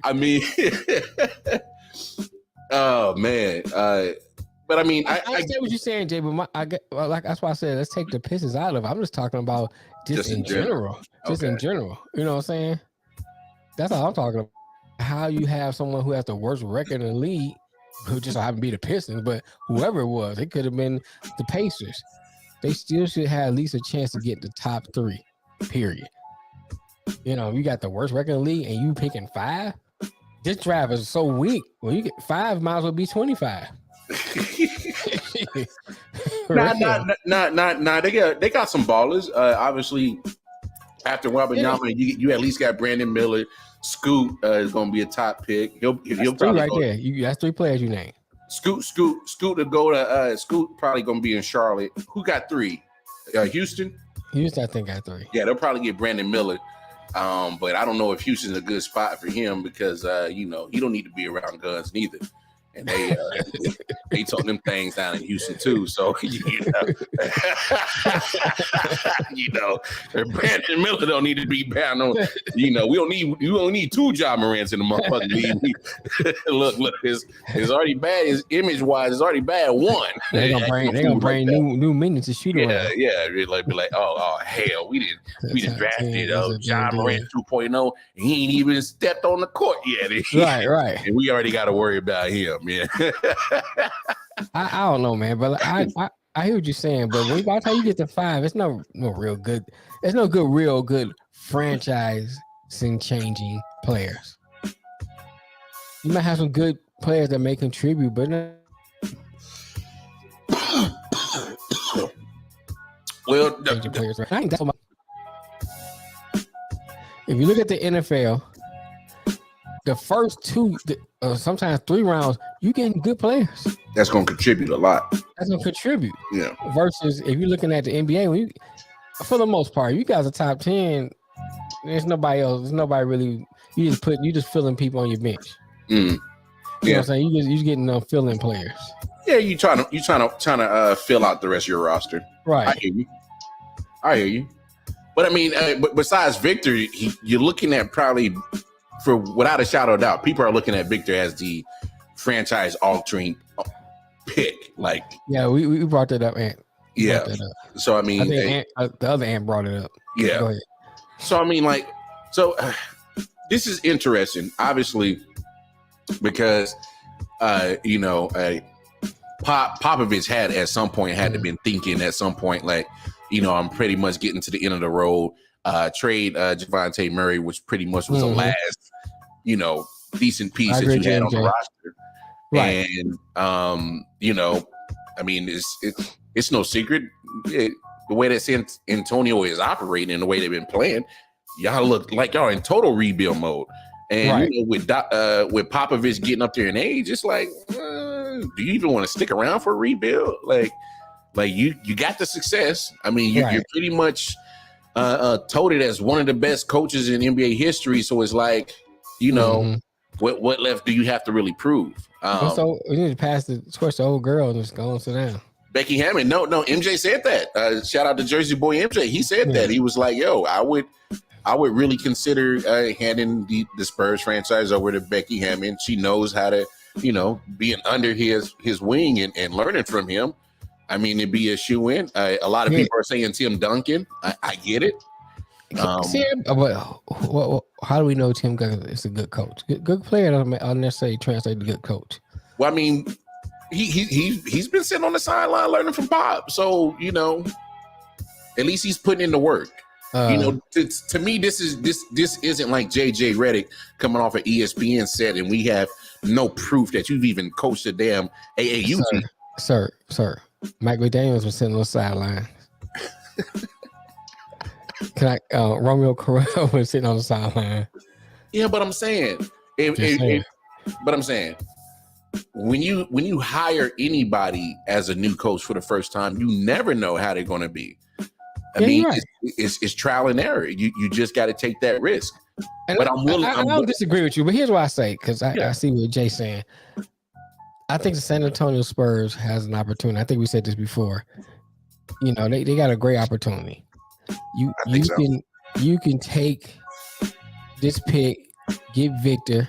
I mean, oh man. But I mean, I understand what you're saying, Jay. But that's why I said let's take the Pistons out of it. I'm just talking about just in general. Just in general. You know what I'm saying? That's all I'm talking about. How you have someone who has the worst record in the league, who just happened to be the Pistons, but whoever it was, it could have been the Pacers. They still should have at least a chance to get the top 3. Period. You know, you got the worst record in the league, and you picking 5. This draft is so weak. Well, you get 5, might as well be 25. Nah. They got some ballers. Obviously, after Wembanyama, you at least got Brandon Miller. Scoot is going to be a top pick. He'll probably right there. That's 3 players you named. Scoot to go to Scoot probably going to be in Charlotte. Who got 3? Houston. Houston, I think, got 3. Yeah, they'll probably get Brandon Miller. But I don't know if Houston's a good spot for him because you know, he don't need to be around guns neither. And they took them things down in Houston too. So Brandon Miller don't need to be bound on. You know, we don't need 2 Ja Morants in the motherfucking league. Look, it's already bad. His image wise, it's already bad. 1. They gonna bring new minions to shoot around. Yeah. Be like, oh hell, we didn't drafted Ja Morant 2.0. And he ain't even stepped on the court yet. Right. And we already got to worry about him. Yeah. I don't know, man, but I hear what you're saying. But by the time you get to 5, it's no real good. It's no real good franchise changing players. You might have some good players that may contribute, but no. Well, players, right? If you look at the NFL, the first 2, sometimes 3 rounds, you getting good players. That's going to contribute a lot. That's going to contribute. Yeah. Versus if you're looking at the NBA, for the most part, you guys are top 10. There's nobody else. There's nobody really. You just filling people on your bench. Mm. You know what I'm saying? You just getting filling players. Yeah, you trying to fill out the rest of your roster. Right. I hear you. But I mean, but besides Victor, you're looking at probably. For without a shadow of doubt, people are looking at Victor as the franchise altering pick. Like, yeah, we brought that up, Ant. Yeah. So I mean, the other Ant brought it up. Yeah. Go ahead. So I mean, this is interesting, obviously, because Popovich had at some point to been thinking at some point like, I'm pretty much getting to the end of the road. Trade Javonte Murray, which pretty much was the last, decent piece that you had on the roster. Right. And I mean, it's no secret the way that San Antonio is operating and the way they've been playing, y'all look like y'all in total rebuild mode. And with Popovich getting up there in age, it's like, do you even want to stick around for a rebuild? Like you got the success. I mean, you're pretty much touted as one of the best coaches in NBA history. So it's like, what left do you have to really prove? So we need to pass the torch to old girl and just go and sit down. Becky Hammond. No, MJ said that. Shout out to Jersey boy MJ. He said that. He was like, yo, I would really consider handing the Spurs franchise over to Becky Hammond. She knows how to, being under his wing and learning from him. I mean, it'd be a shoe-in. A lot of people are saying Tim Duncan. I get it. See, but how do we know Tim Gunn is a good coach? Good player doesn't necessarily translate to good coach. Well, I mean, he's been sitting on the sideline learning from Pop, so at least he's putting in the work. To me, this isn't like JJ Redick coming off an ESPN set, and we have no proof that you've even coached a damn AAU team. Sir, Mike McDaniels was sitting on the sideline. Romeo Corral was sitting on the sideline. Yeah, but I'm saying, when you hire anybody as a new coach for the first time, you never know how they're going to be. I mean, right. it's trial and error. You just got to take that risk. But I'm willing. I don't disagree with you, but here's what I say, because I see what Jay's saying. I think the San Antonio Spurs has an opportunity. I think we said this before. They got a great opportunity. You can take this pick, get Victor,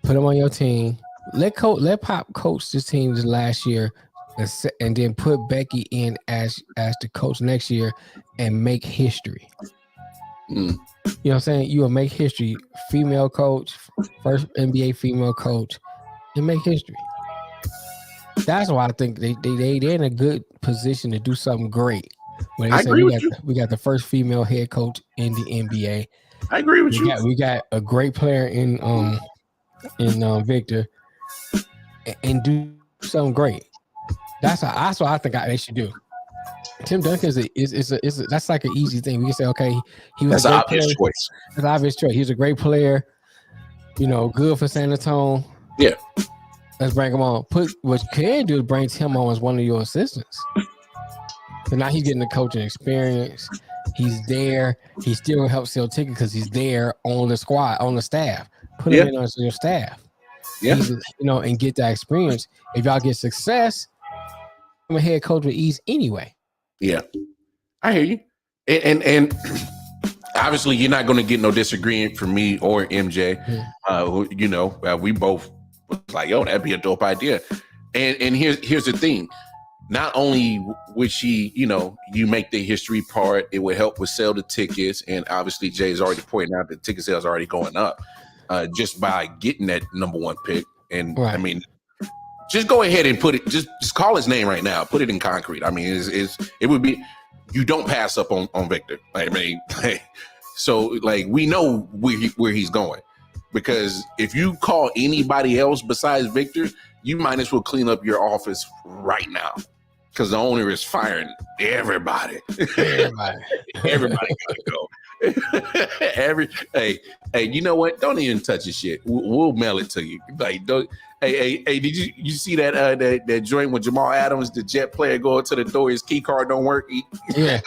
put him on your team. Let Pop coach this team this last year, and then put Becky in as the coach next year and make history. You know what I'm saying? You will make history. Female coach, first NBA female coach, and make history. That's why I think they're in a good position to do something great. When they say we got the first female head coach in the NBA. I agree with you. We got a great player in Victor, and do something great. That's what I think they should do. Tim Duncan is that's like an easy thing. We can say, okay, he was an obvious choice. That's an obvious choice. He's a great player. Good for San Antonio. Yeah. Let's bring him on. What you can do is bring Tim on as one of your assistants. So now he's getting the coaching experience. He's there. He still gonna help sell tickets because he's there on the squad, on the staff. Put him in on your staff. Yeah. And get that experience. If y'all get success, I'm a head coach with ease anyway. Yeah, I hear you. And obviously you're not going to get no disagreement from me or MJ. We both was like, yo, that'd be a dope idea. And here's the thing. Not only would she, you make the history part, it would help with sell the tickets. And obviously Jay's already pointing out that ticket sales are already going up just by getting that number one pick. And right. I mean, just go ahead and put it, just call his name right now. Put it in concrete. I mean, it would be, you don't pass up on Victor. I mean, so we know where he's going, because if you call anybody else besides Victor, you might as well clean up your office right now, because the owner is firing everybody. Everybody gotta go. Hey, you know what? Don't even touch your shit. We'll mail it to you. Don't. Hey, did you see that joint with Jamal Adams, the Jet player, going to the door, his key card don't work? Yeah.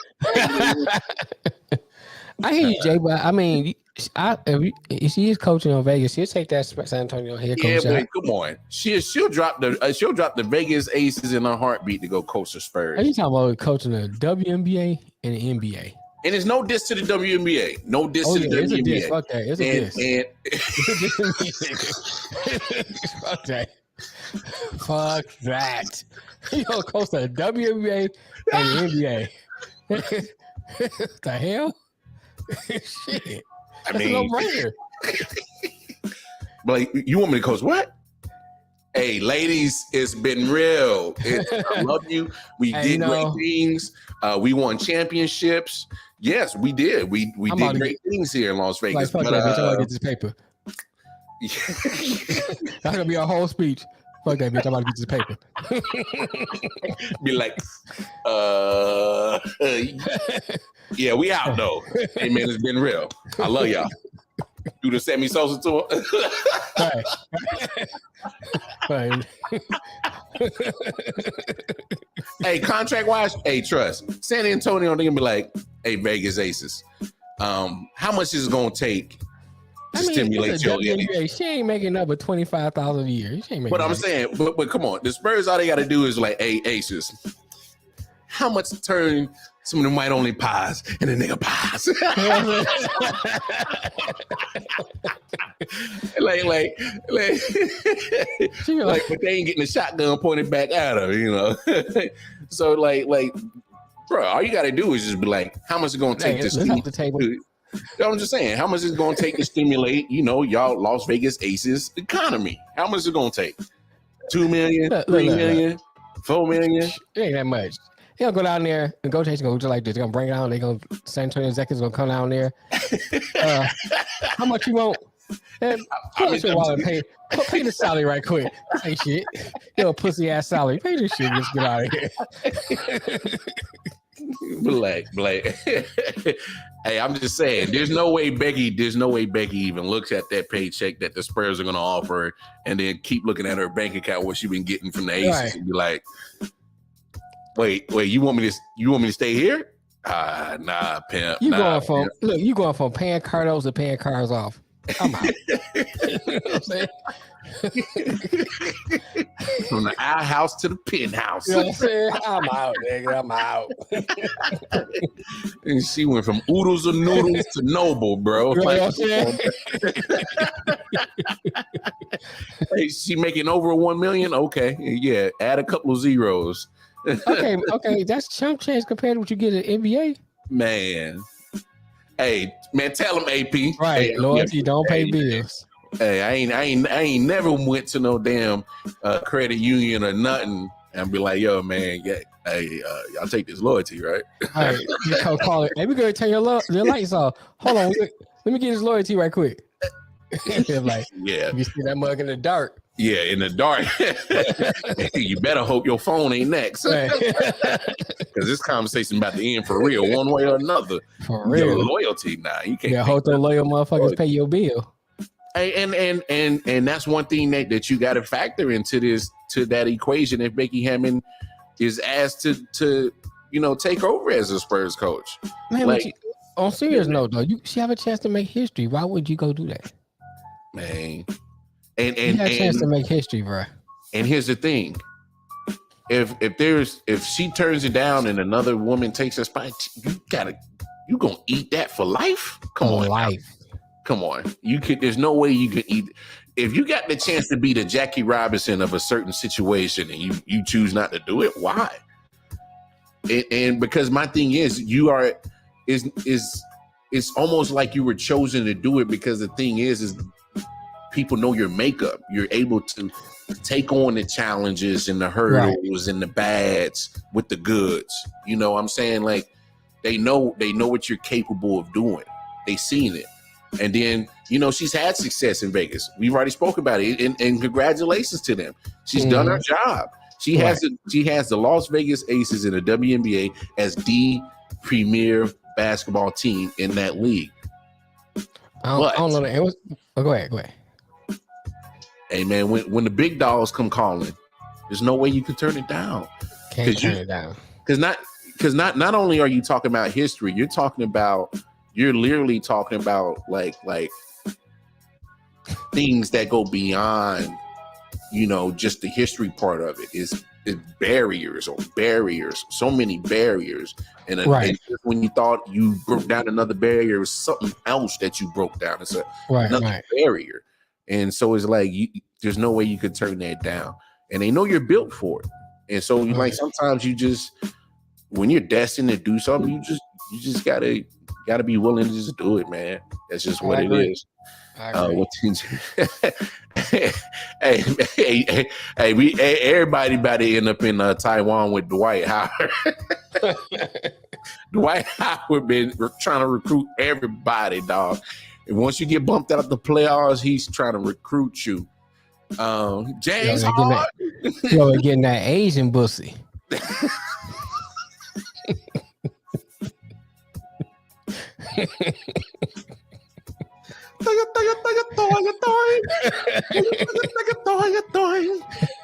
I hear you, Jay, but I mean, if she is coaching on Vegas, she'll take that San Antonio head coach. Yeah, but come on, she'll drop the Vegas Aces in a heartbeat to go coach the Spurs. Are you talking about coaching the WNBA and the NBA? And it's no diss to the WNBA. No diss to the WNBA. It's a diss. Fuck that. It's a diss. Fuck that. Fuck that. You gonna coach the WNBA and the NBA? The hell? Shit. I mean, no brainer. But you want me to coach what? Hey, ladies, it's been real. I love you. We did great things. We won championships. Yes, we did. We did great things here in Las Vegas. Fuck that, bitch. I'm about to get this paper. That's gonna be our whole speech. Fuck that, bitch. I'm about to get this paper. Be like, yeah, we out though. Hey man, it's been real. I love y'all. Do the Sammy Sosa tour. Right. Hey, contract wise, hey, trust. San Antonio, they're gonna be like, hey, Vegas Aces. How much is it gonna take to stimulate your WNBA? She ain't making up but $25,000 a year. She ain't making but I'm saying, but come on, the Spurs, all they gotta do is like, hey, Aces, how much to turn some of them white only pies and the nigga pies? like, but they ain't getting a shotgun pointed back at her, So like bro, all you got to do is just be like, how much is it going to take Hey, this? let's off the table. I'm just saying, how much is it going to take to stimulate, y'all Las Vegas Aces economy? How much is it going to take? 2 million, 3 million, 4 million? It ain't that much. He'll go down there. Negotiation go just like this. They're gonna bring it down. They're gonna San Antonio executives gonna come down there. How much you want? Pay the salary right quick. Hey shit. Yo, pussy ass salary. Pay this shit. Just get out of here. Black. Hey, I'm just saying, there's no way Becky even looks at that paycheck that the Spurs are gonna offer and then keep looking at her bank account what she been getting from the Aces and be like, wait, you want me to stay here? Nah, pimp. You going from paying cardos to paying cars off. I'm out. You know what I'm saying? From the outhouse to the penthouse. You know what I'm saying? I'm out, nigga. I'm out. And she went from oodles of noodles to noble, bro. You know what I'm saying? Hey, she making over 1 million? Okay. Yeah. Add a couple of zeros. Okay. That's chump change compared to what you get at NBA. Man. Hey, man, tell him AP. Right. Hey, loyalty, don't pay bills. Hey, I ain't never went to no damn credit union or nothing and be like, yo, man, y'all take this loyalty, right? All right, you call it. Hey, we gonna turn your lights off. Hold on, let me get this loyalty right quick. Like, yeah, you see that mug in the dark. Yeah, in the dark. You better hope your phone ain't next. Because this conversation about to end for real, one way or another. For real. Your loyalty now. You can't hope the loyal motherfuckers pay your bill. Hey, and that's one thing that you got to factor into that equation if Becky Hammond is asked to take over as a Spurs coach. Man, like, on serious note though, she have a chance to make history. Why would you go do that? Man. And you have a chance to make history, bro. And here's the thing: if she turns it down and another woman takes her spot, you gonna eat that for life? Come on, life. Come on, there's no way you can eat. If you got the chance to be the Jackie Robinson of a certain situation and you choose not to do it, why? And because my thing is, it's almost like you were chosen to do it because the thing is people know your makeup. You're able to take on the challenges and the hurdles and the bads with the goods. You know what I'm saying? Like they know what you're capable of doing. They seen it. And then, she's had success in Vegas. We've already spoke about it. And congratulations to them. She's done her job. She has the Las Vegas Aces in the WNBA as the premier basketball team in that league. I don't know. Go ahead. Hey man, when the big dogs come calling, there's no way you can turn it down. Can't turn it down. Because not only are you talking about history, you're literally talking about like things that go beyond, just the history part of it. It's barriers, so many barriers. And when you thought you broke down another barrier, it was something else that you broke down. It's another barrier. And so it's like there's no way you could turn that down. And they know you're built for it. And so sometimes when you're destined to do something, you just gotta be willing to just do it, man. That's just what it is. Everybody about to end up in Taiwan with Dwight Howard. Dwight Howard been trying to recruit everybody, dog. And once you get bumped out of the playoffs, he's trying to recruit you. James Harden. Getting that Asian pussy.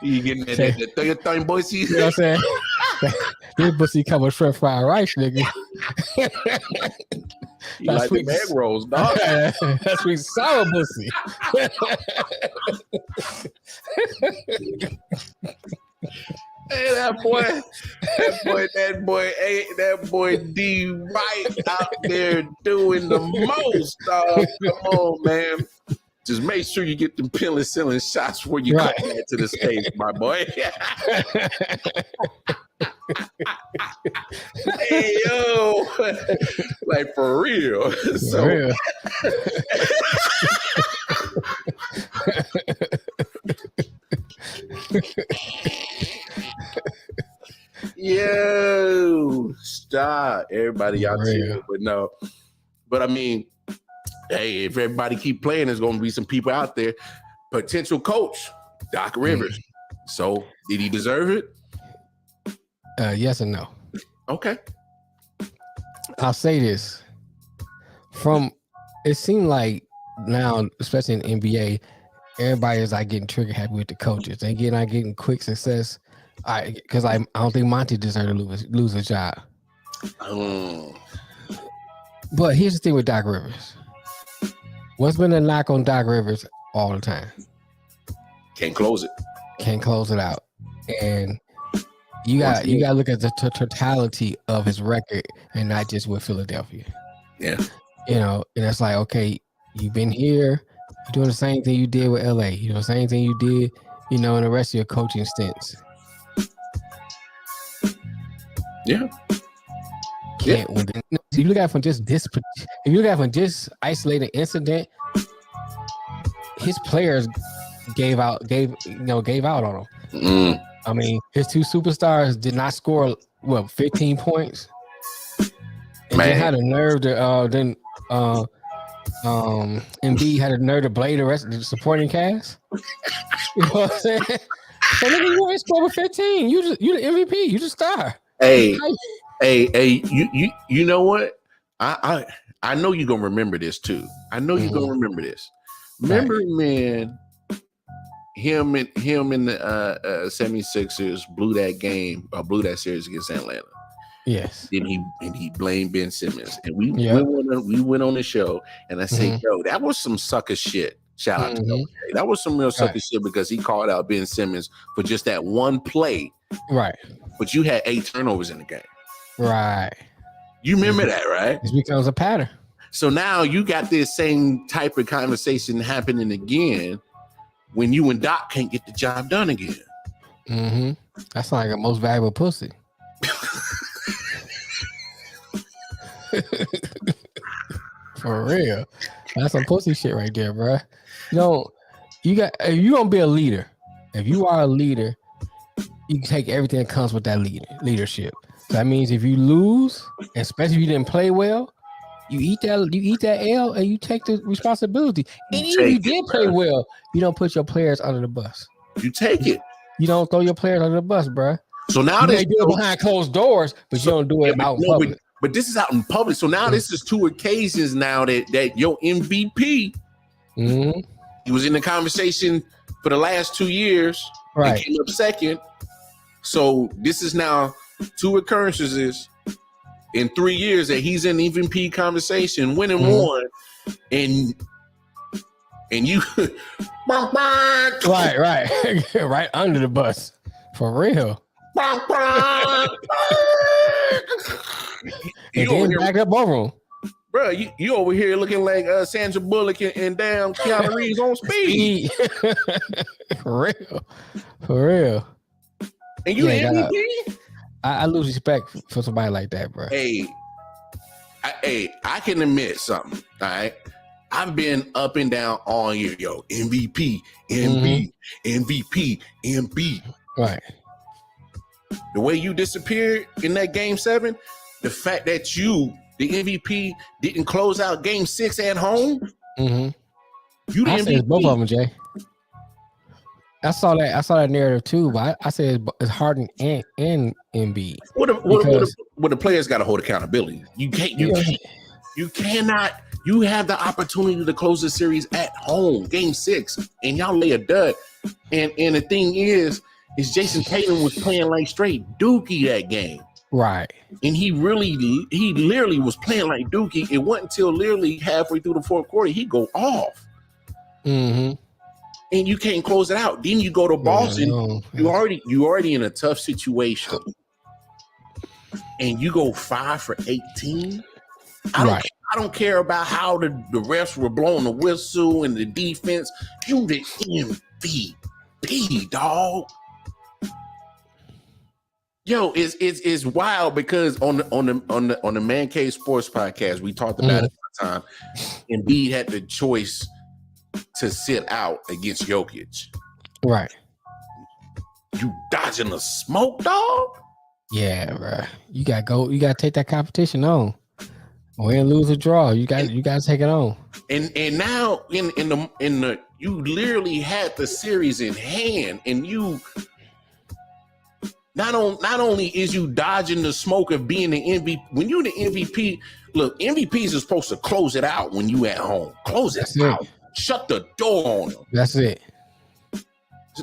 You getting that pussy? You know what I'm saying? This pussy come with shrimp fried rice, nigga. You like the egg rolls, dog. That's sweet sour pussy. Hey, that boy D right out there doing the most, dog. Come on, man. Just make sure you get them penicillin shots before you come back to the States, my boy. Hey yo, like for real. So For real. yo, stop. Everybody, y'all For chill, real. but no. But I mean, hey, if everybody keep playing, there's gonna be some people out there. Potential coach, Doc Rivers. So did he deserve it? Yes and no. Okay. I'll say this. It seemed like now, especially in the NBA, everybody is like getting trigger happy with the coaches. They not getting quick success. Because I don't think Monty deserved to lose a job. But here's the thing with Doc Rivers. What's been a knock on Doc Rivers all the time? Can't close it. Can't close it out. And you got to look at the totality of his record and not just with Philadelphia. Yeah. You know, and it's like, okay, you've been here, you're doing the same thing you did with LA. You know, the same thing you did, you know, in the rest of your coaching stints. Yeah. Can't win. If you look at it from just this isolated incident, his players gave out on him. I mean, his two superstars did not score 15 points. And they had a nerve to Embiid had a nerve to blame the rest of the supporting cast. You know what I'm saying? So nigga, you ain't scored 15. You the MVP. You the star. Hey, you know what? I know you're gonna remember this too. I know you're gonna remember this. Remember, man, him and the 76ers blew that series against Atlanta. Yes. Then he blamed Ben Simmons. And we went on the show and I said, yo, that was some sucker shit. Shout out to him. That was some real sucker shit because he called out Ben Simmons for just that one play. Right. But you had 8 turnovers in the game. Right. You remember that, right? It becomes a pattern. So now you got this same type of conversation happening again when you and Doc can't get the job done again. That's like a most valuable pussy. For real. That's some pussy shit right there, bro. If you gonna be a leader, if you are a leader, you can take everything that comes with that leadership. So that means if you lose, especially if you didn't play well, you eat that L and you take the responsibility. And even if you did play well, you don't put your players under the bus. You take it. You don't throw your players under the bus, bro. So now they do it behind closed doors, but you don't do it out in public. But this is out in public. So now this is 2 occasions now that your MVP, he was in the conversation for the last 2 years, right? And came up second. So this is now 2 occurrences in 3 years that he's in MVP conversation, winning one, and you right right under the bus for real. And then back up over him. Bro, you over here looking like Sandra Bullock and damn Keanu Reeves on speed. For real. And you MVP? I lose respect for somebody like that, bro. Hey, I can admit something. All right, I've been up and down all year, yo. MVP, MVP. Right. The way you disappeared in that game 7, the fact that the MVP, didn't close out game 6 at home. You the MVP. Both of them, Jay. I saw that narrative too, but I said it's Harden and Embiid. What the players got to hold accountability. You cannot. You have the opportunity to close the series at home, game 6, and y'all lay a dud. And the thing is Jason Tatum was playing like straight dookie that game. Right. And he literally was playing like dookie. It wasn't until literally halfway through the 4th quarter he go off. And you can't close it out. Then you go to Boston. You already in a tough situation. And you go 5 for 18. I don't care about how the refs were blowing the whistle and the defense. You the MVP, dog. Yo, it's wild because on the Man Cave Sports podcast, we talked about it one time. Embiid had the choice to sit out against Jokic. Right. You dodging the smoke, dog? Yeah, bro. You gotta go. You gotta take that competition on. Win, lose, or draw. You got to take it on. And now in the you literally had the series in hand, and you not only is you dodging the smoke of being the MVP. When you're the MVP, look, MVPs are supposed to close it out when you at home. Close it out. Shut the door on them. That's it.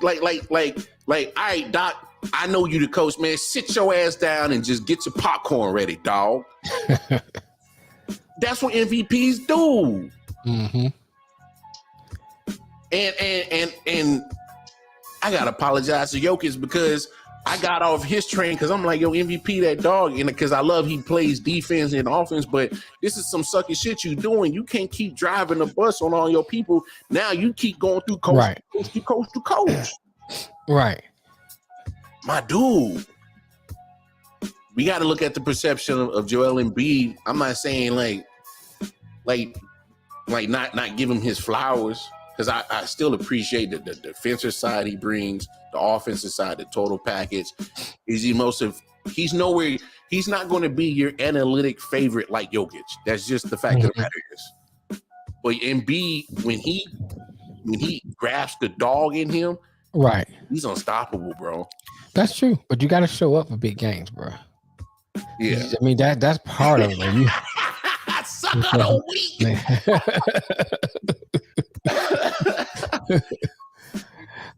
Like, all right, Doc, I know you the coach, man. Sit your ass down and just get your popcorn ready, dog. That's what MVPs do. Mm-hmm. And I gotta apologize to Jokic because I got off his train because I'm like, yo, MVP that dog, and because I love he plays defense and offense, but this is some sucky shit you doing. You can't keep driving the bus on all your people. Now you keep going through coach to coach. Right. My dude. We got to look at the perception of Joel Embiid. I'm not saying like not give him his flowers, because I still appreciate the defensive side he brings, the offensive side, the total package. He's nowhere. He's not going to be your analytic favorite like Jokic. That's just the fact of the matter is. But Embiid, when he grabs the dog in him, right, he's unstoppable, bro. That's true. But you got to show up for big games, bro. Yeah, I mean that's part of it. You suck out a week.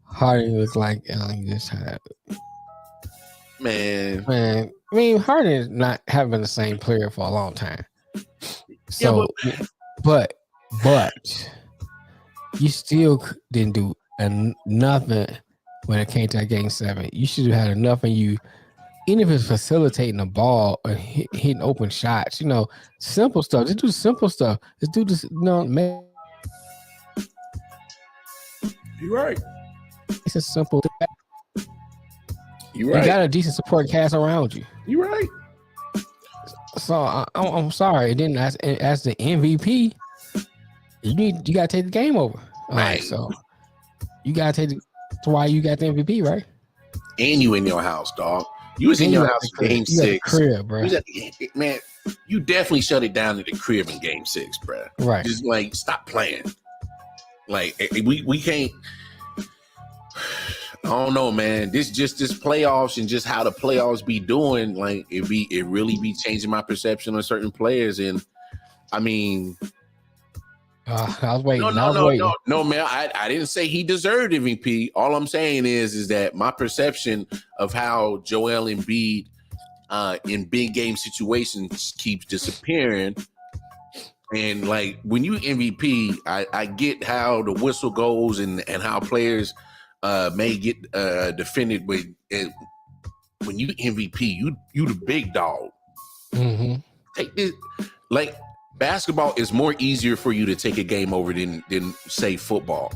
Harden looks like you just had. Man. I mean, Harden is not having the same player for a long time. So, yeah, but you still didn't do nothing when it came to that game 7. You should have had enough in you. Even if it's facilitating the ball or hitting open shots, simple stuff. Just do simple stuff. Just do this, man. You're right. It's a simple thing. You're right. You got a decent support cast around you. You're right. So I'm sorry. It didn't as the MVP. You got to take the game over. All right. So you got to take that's why you got the MVP, right? And you in your house, dog. You was in your house in game 6. Crib, bro. Man, you definitely shut it down at the crib in game 6, bro. Right. Just stop playing. We can't. I don't know, man. This playoffs and just how the playoffs be doing, it really be changing my perception on certain players. And I mean, I was waiting. No, man. I didn't say he deserved MVP. All I'm saying is that my perception of how Joel Embiid in big game situations keeps disappearing. And when you MVP, I get how the whistle goes and how players may get defended, but when you MVP, you the big dog. Mm-hmm. Take this, basketball is more easier for you to take a game over than say football.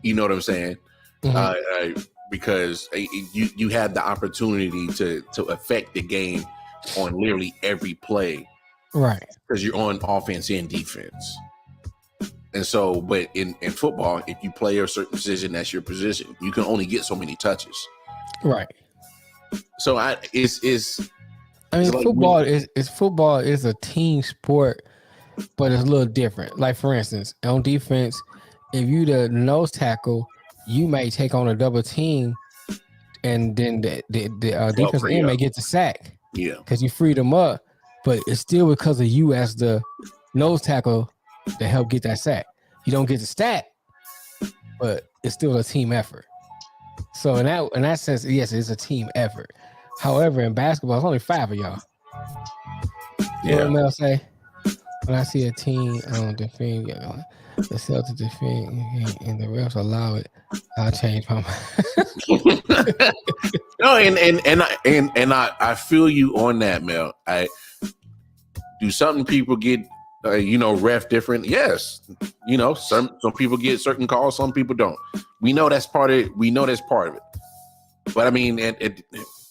You know what I'm saying? Mm-hmm. Because you have the opportunity to affect the game on literally every play, right? Because you're on offense and defense. And so, but in football, if you play a certain position, that's your position. You can only get so many touches, right? So football is a team sport, but it's a little different. Like for instance, on defense, if you the nose tackle, you may take on a double team, and then the defense end may get the sack. Yeah, because you freed them up, but it's still because of you as the nose tackle to help get that sack. You don't get the stat, but it's still a team effort. So in that sense, yes, it's a team effort. However, in basketball, it's only 5 of y'all. You know what Mel say? When I see a team defend, the Celtics defend, and the refs allow it, I'll change my mind. No, and I feel you on that, Mel. Do some people get ref different? Yes. Some people get certain calls, some people don't. We know that's part of it. But I mean,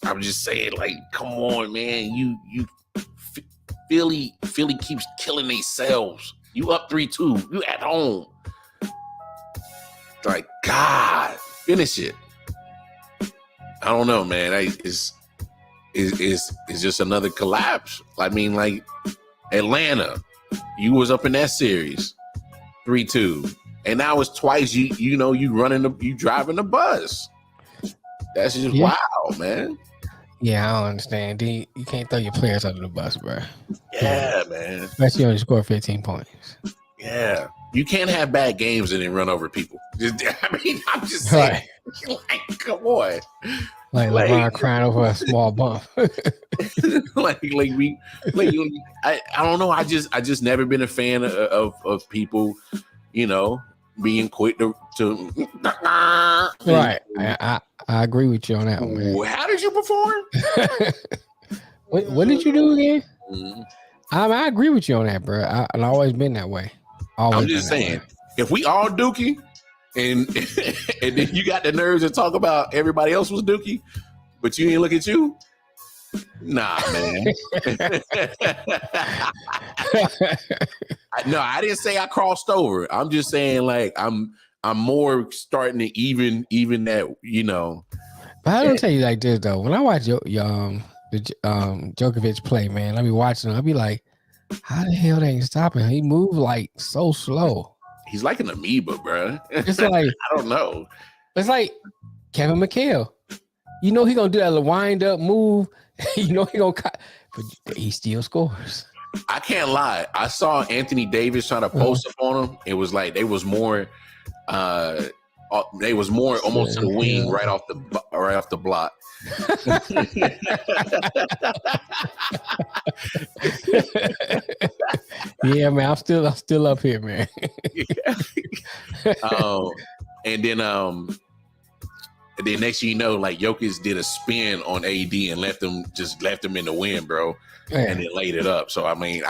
I'm just saying, like, come on, man. Philly keeps killing themselves. You up 3-2. You at home. Like, God, finish it. I don't know, man. It's just another collapse. I mean, like, Atlanta, you was up in that series, 3-2, and now it's twice. You driving the bus. That's just wild, man. Yeah, I don't understand. You can't throw your players under the bus, bro. Yeah, man. Especially when you score 15 points. Yeah, you can't have bad games and then run over people. I'm just saying, like, come on. Like LeBron crying over a small bump. I don't know. I just never been a fan of people, being quick to right. I agree with you on that one, man. How did you perform? What did you do again? Mm-hmm. I agree with you on that, bro. I've always been that way. I'm just saying, if we all dookie, and then you got the nerves to talk about everybody else was dookie, but you ain't look at you. Nah, man. No, I didn't say I crossed over. I'm just saying, like, I'm more starting to even that, But I don't tell you like this though. When I watch Djokovic play, man, I be watching him. I be like, how the hell they ain't stopping him? He moved like so slow. He's like an amoeba, bro. It's like I don't know. It's like Kevin McHale. He gonna do that little wind up move. He gonna cut, but he still scores. I can't lie. I saw Anthony Davis trying to post up on him. It was like they was more almost to the wing right off the block. Yeah, man. I'm still up here, man. And then next thing you know, like Jokic did a spin on AD and left him in the wind, bro, and then laid it up. So I mean,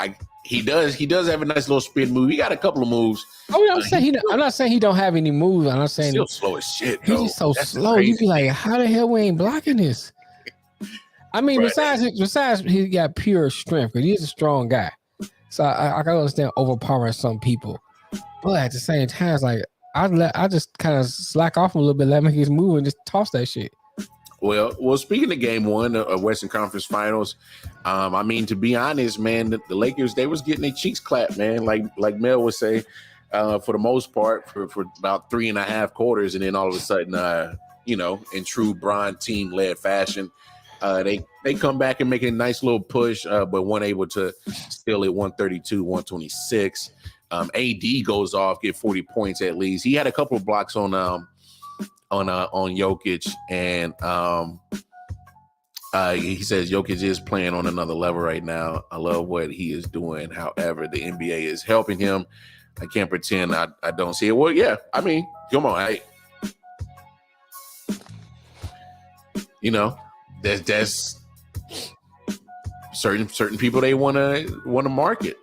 he does have a nice little spin move. He got a couple of moves. Oh, yeah, I'm not saying he don't have any moves. I'm not saying he's still slow as shit. He's just so slow. You be like, how the hell we ain't blocking this? I mean, besides he got pure strength because he's a strong guy. So I can understand overpowering some people, but at the same time, it's like I just kind of slack off a little bit, let him make his move, and just toss that shit. Well, speaking of Game 1 of Western Conference Finals, I mean, to be honest, man, the Lakers, they was getting their cheeks clapped, man. Like Mel would say, for the most part, for about 3.5 quarters, and then all of a sudden, in true Bron team-led fashion, they come back and make a nice little push, but weren't able to steal it 132-126. AD goes off, get 40 points at least. He had a couple of blocks on Jokic, and he says Jokic is playing on another level right now. I love what he is doing. However, the NBA is helping him. I can't pretend I don't see it. Well, yeah, I mean, come on, that's certain people they want to market.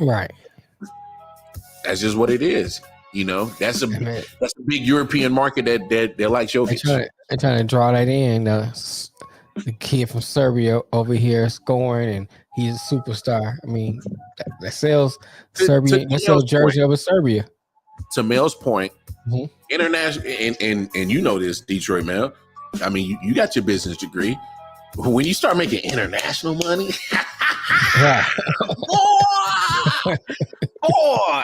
Right. That's just what it is. That's a big European market that likes Jokic. They're trying to draw that in. The kid from Serbia over here scoring, and he's a superstar. I mean, that sells Serbia. That sells jersey over Serbia. To Mel's point, international, and you know this, Detroit Mel. I mean, you got your business degree. When you start making international money, boy,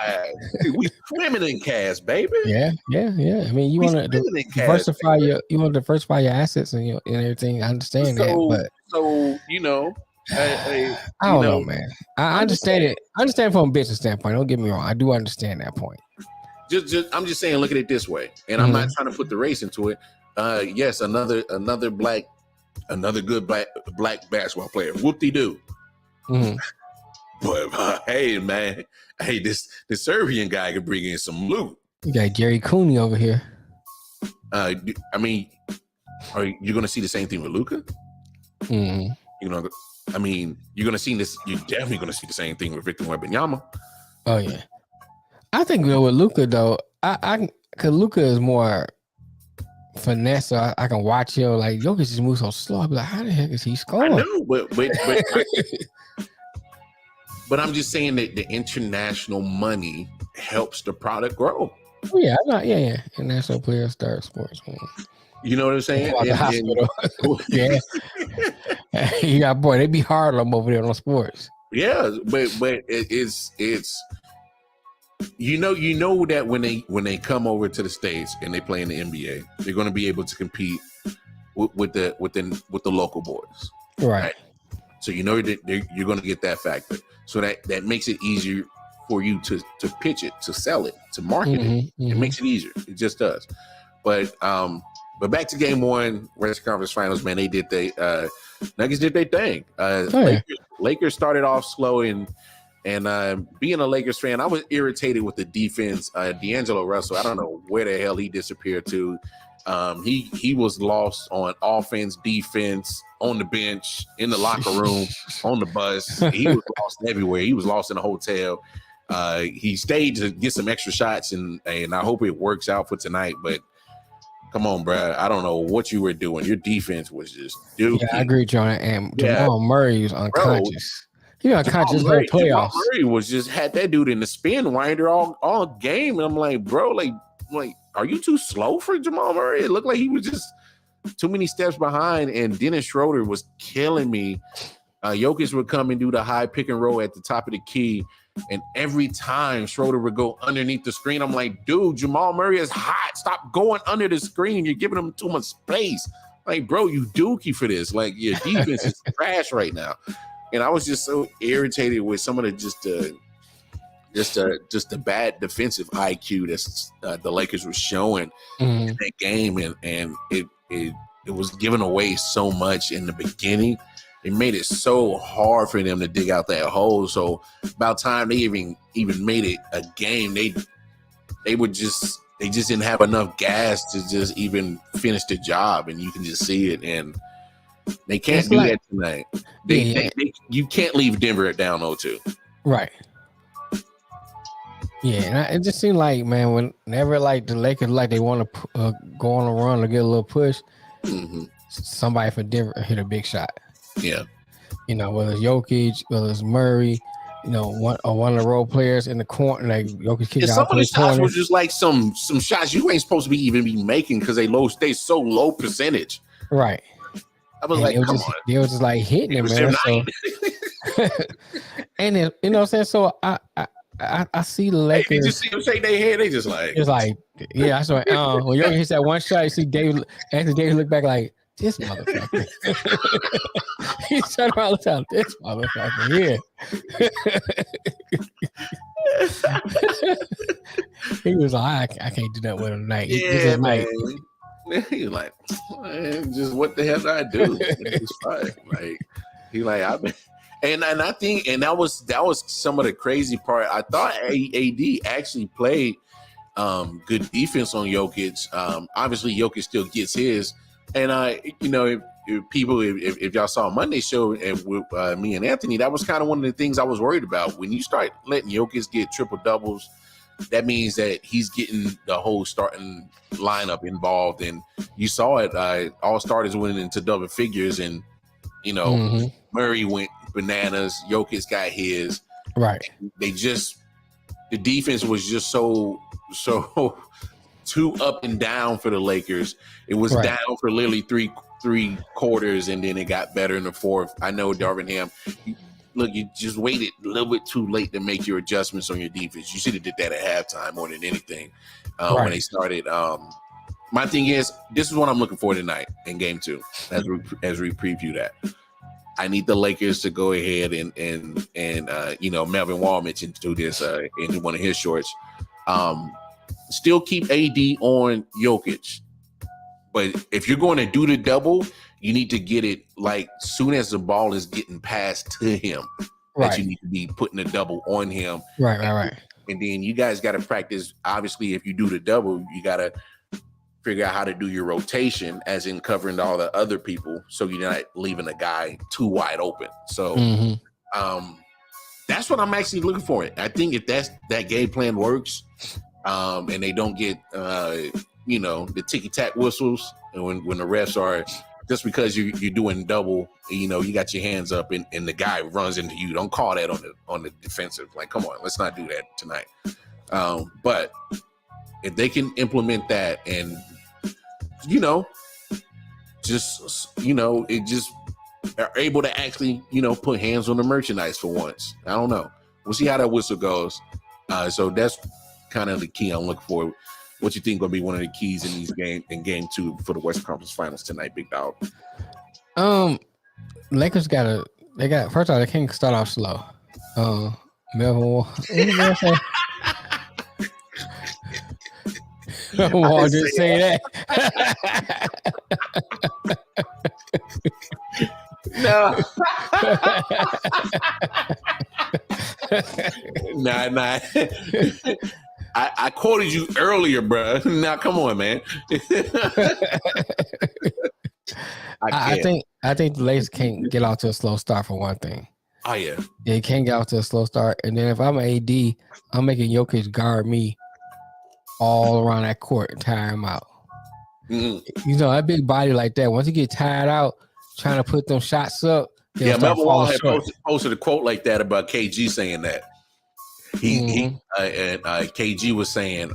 we swimming in cash, baby. Yeah. I mean, you want to diversify your assets and everything. I understand that, but I don't know, man. I understand it. I understand from a business standpoint. Don't get me wrong. I do understand that point. I'm just saying, look at it this way, and I'm not trying to put the race into it. Yes, another good black basketball player. Whoop-de-doo. Mm-hmm. But hey, man, this Serbian guy could bring in some loot. You got Gary Cooney over here. I mean, are you going to see the same thing with Luka? Mm-hmm. I mean, you're going to see this. You're definitely going to see the same thing with Victor Wembanyama. Oh yeah, I think with Luka though, because Luka is more finesse. So I can watch him. Like Jokic just moves so slow. I be like, how the heck is he I scoring? know, but I'm just saying that the international money helps the product grow. Oh, yeah, I'm not. Yeah. International players start sports. You know what I'm saying? Like the hospital. Yeah. Yeah, boy, they be hard on them over there on sports. Yeah, but it's you know that when they come over to the States and they play in the NBA, they're going to be able to compete with the local boys, right? So you know that you're going to get that factor. So that makes it easier for you to pitch it, to sell it, to market it. It makes it easier. It just does. But back to game one, Western Conference Finals, man, they did Nuggets did their thing. Lakers started off slow and being a Lakers fan, I was irritated with the defense. D'Angelo Russell, I don't know where the hell he disappeared to. He was lost on offense, defense, on the bench, in the locker room, on the bus. He was lost everywhere. He was lost in a hotel. He stayed to get some extra shots, and I hope it works out for tonight. But come on, bro. I don't know what you were doing. Your defense was just dookie. Yeah, I agree, John. And Jamal Murray was unconscious. He was unconscious whole playoffs. Jamal Murray was just had that dude in the spin winder all game. And I'm like, bro, like, are you too slow for Jamal Murray? It looked like he was just too many steps behind. And Dennis Schroeder was killing me. Jokic would come and do the high pick and roll at the top of the key. And every time Schroeder would go underneath the screen, I'm like, dude, Jamal Murray is hot. Stop going under the screen. You're giving him too much space. Like, bro, you dookie for this. Like, your defense is trash right now. And I was just so irritated with some of the just the bad defensive IQ that the Lakers were showing in that game, and it was giving away so much in the beginning. It made it so hard for them to dig out that hole. So about time they even made it a game, they just didn't have enough gas to just even finish the job, and you can just see it. And they can't do that tonight. You can't leave Denver at down 0-2. Right. Yeah, and it just seemed like, man, whenever like the Lakers like they want to go on a run or get a little push, somebody from Denver hit a big shot. Yeah. You know, whether it's Jokic, whether it's Murray, you know, one of the role players in the corner, like Jokic kicked out. Some of the shots were just like some shots you ain't supposed to be making because they so low percentage. Right. I was like, come on. They was just like hitting it, man. So, and then, you know what I'm saying? So I see the Lakers. Hey, did you see them shake their head? They just like, it's like, yeah, I saw it. When Jokic hits that one shot, you see Anthony Davis look back like, this motherfucker. He's trying around the time. This motherfucker, yeah. He was like, I can't do that with him tonight. Yeah, man. He was like, man, just what the hell did I do? It's fine. Like, he like, I've been. And I think, and that was some of the crazy part. I thought AD actually played good defense on Jokic. Obviously, Jokic still gets his. And you know, if y'all saw Monday's show and with me and Anthony, that was kind of one of the things I was worried about. When you start letting Jokic get triple doubles, that means that he's getting the whole starting lineup involved. And you saw it. All starters went into double figures, and you know, Murray went bananas. Jokic got his. Right. The defense was just so too up and down for the Lakers. It was down for literally three quarters, and then it got better in the fourth. I know Darvin Ham. You just waited a little bit too late to make your adjustments on your defense. You should have did that at halftime more than anything when they started. My thing is, this is what I'm looking for tonight in Game 2 as we preview that. I need the Lakers to go ahead and you know, Melvin Wall mentioned to this in one of his shorts. Still keep AD on Jokic, but if you're going to do the double, you need to get it like soon as the ball is getting passed to him. That you need to be putting a double on him. Right. And then you guys got to practice. Obviously, if you do the double, you got to figure out how to do your rotation, as in covering all the other people, so you're not leaving a guy too wide open. So that's what I'm actually looking for. I think if that game plan works, and they don't get the ticky tack whistles, and when the refs are just because you're doing double, you got your hands up and the guy runs into you. Don't call that on the defensive. Like, come on, let's not do that tonight. But if they can implement that and it just are able to actually put hands on the merchandise for once. I don't know. We'll see how that whistle goes. So that's kind of the key I'm looking for. What you think gonna be one of the keys in game 2 for the Western Conference Finals tonight, big dog? Lakers first of all, they can't start off slow. Melvin Wall didn't say that. No. Nah. I quoted you earlier, bro. Now, come on, man. I think the Lakers can't get off to a slow start for one thing. Oh yeah, they can't get off to a slow start. And then if I'm AD, I'm making Jokic guard me all around that court and tire him out. Mm-hmm. That big body like that. Once you get tired out, trying to put them shots up. Yeah, Melvin Wall had posted a quote like that about KG saying that. And KG was saying,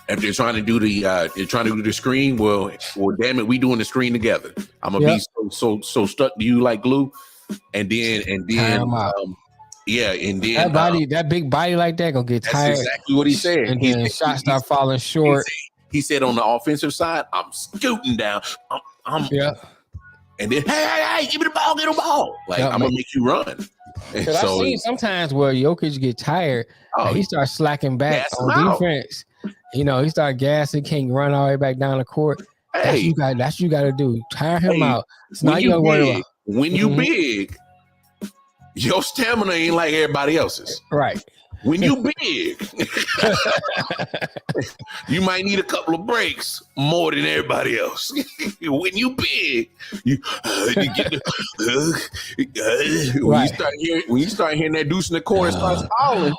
if they're trying to do the screen, well, damn it, we doing the screen together. I'm gonna be so stuck to you like glue, and then that big body like that gonna get tired. That's exactly what he said. And then shots start falling short. He said on the offensive side, I'm scooting down. And then hey, give me the ball, get the ball. Like I'm gonna make you run. Because I've seen sometimes where Jokic get tired, he starts slacking back on defense. He starts gassing, can't run all the way back down the court. Hey, that's what you got to do. Tire him out. It's not you worry about. When you big, your stamina ain't like everybody else's. Right. When you big, you might need a couple of breaks more than everybody else. When you big, you get when you start hearing that deuce in the corner start stalling.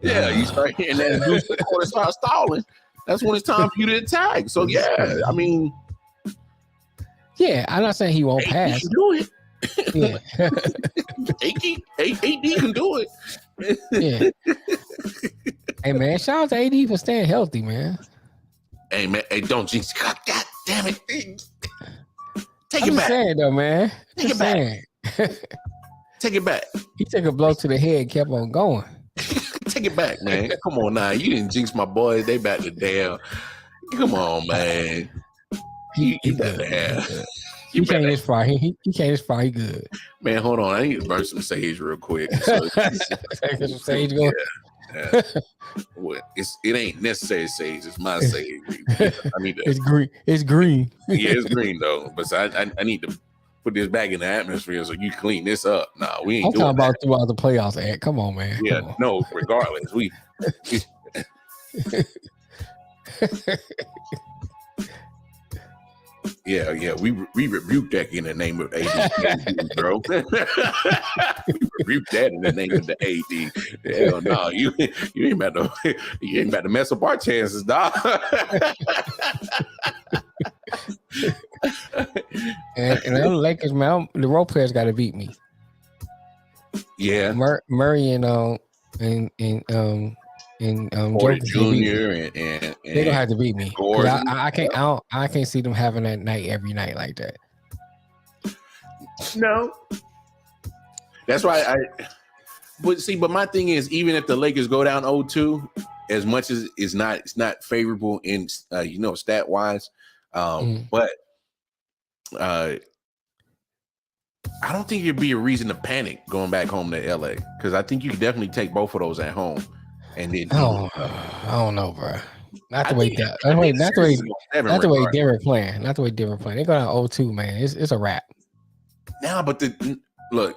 Yeah, you start hearing that deuce in the corner start stalling. That's when it's time for you to attack. So yeah, I mean, I'm not saying he won't pass. He can do it. Yeah. AD can do it. Yeah. Hey man, shout out to AD for staying healthy, man. Hey man, don't jinx. God damn it. Take it back. Saying though, man. Take it back. Take it back. He took a blow to the head and kept on going. Take it back, man. Come on now. You didn't jinx my boys. They back to damn. Come on, man. He back to hell. He came this far. He came this far. He good. Man, hold on. I need to burn some sage real quick. So, some sage going. Yeah. Well, it ain't necessary sage. It's my sage. I need to. It's green. It's green. Yeah, it's green though. But I need to put this back in the atmosphere so you clean this up. Nah, we ain't. I'm doing talking about throughout the playoffs. Ed. Come on, man. Yeah, no. Regardless, we. Yeah, we rebuke that in the name of AD, bro. We rebuke that in the name of the AD. Hell no, you ain't about to mess up our chances, dog. and the Lakers, man, the role players got to beat me. Yeah, Murray and Porter Jr. and they don't have to beat me. I can't see them having that night every night like that. No, that's why but my thing is, even if the Lakers go down 0-2, as much as it's not favorable in stat wise, but I don't think it'd be a reason to panic going back home to LA, because I think you could definitely take both of those at home. And then I don't know, bro. Not the way Denver playing. Not the way Denver playing. They go down 0-2, man. It's a wrap. Nah, but look.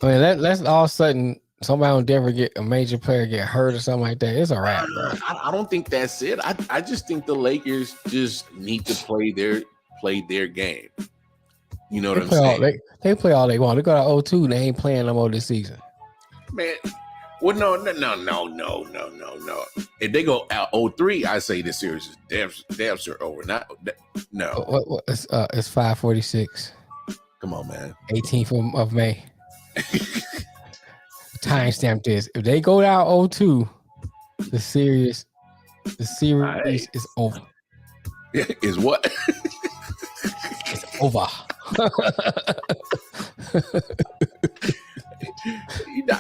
I mean, let's all of a sudden somebody on Denver get a major player get hurt or something like that. It's a wrap, bro. I don't think that's it. I just think the Lakers just need to play their game. You know what I'm saying? They play all they want. They go down 0-2. They ain't playing no more this season. Man. Well, no. If they go out 0-3, I say this series is damn sure over. No. What it's 5:46. Come on, man. 18th of May. Timestamp this. If they go down 0-2, the series is over. Is what? It's over.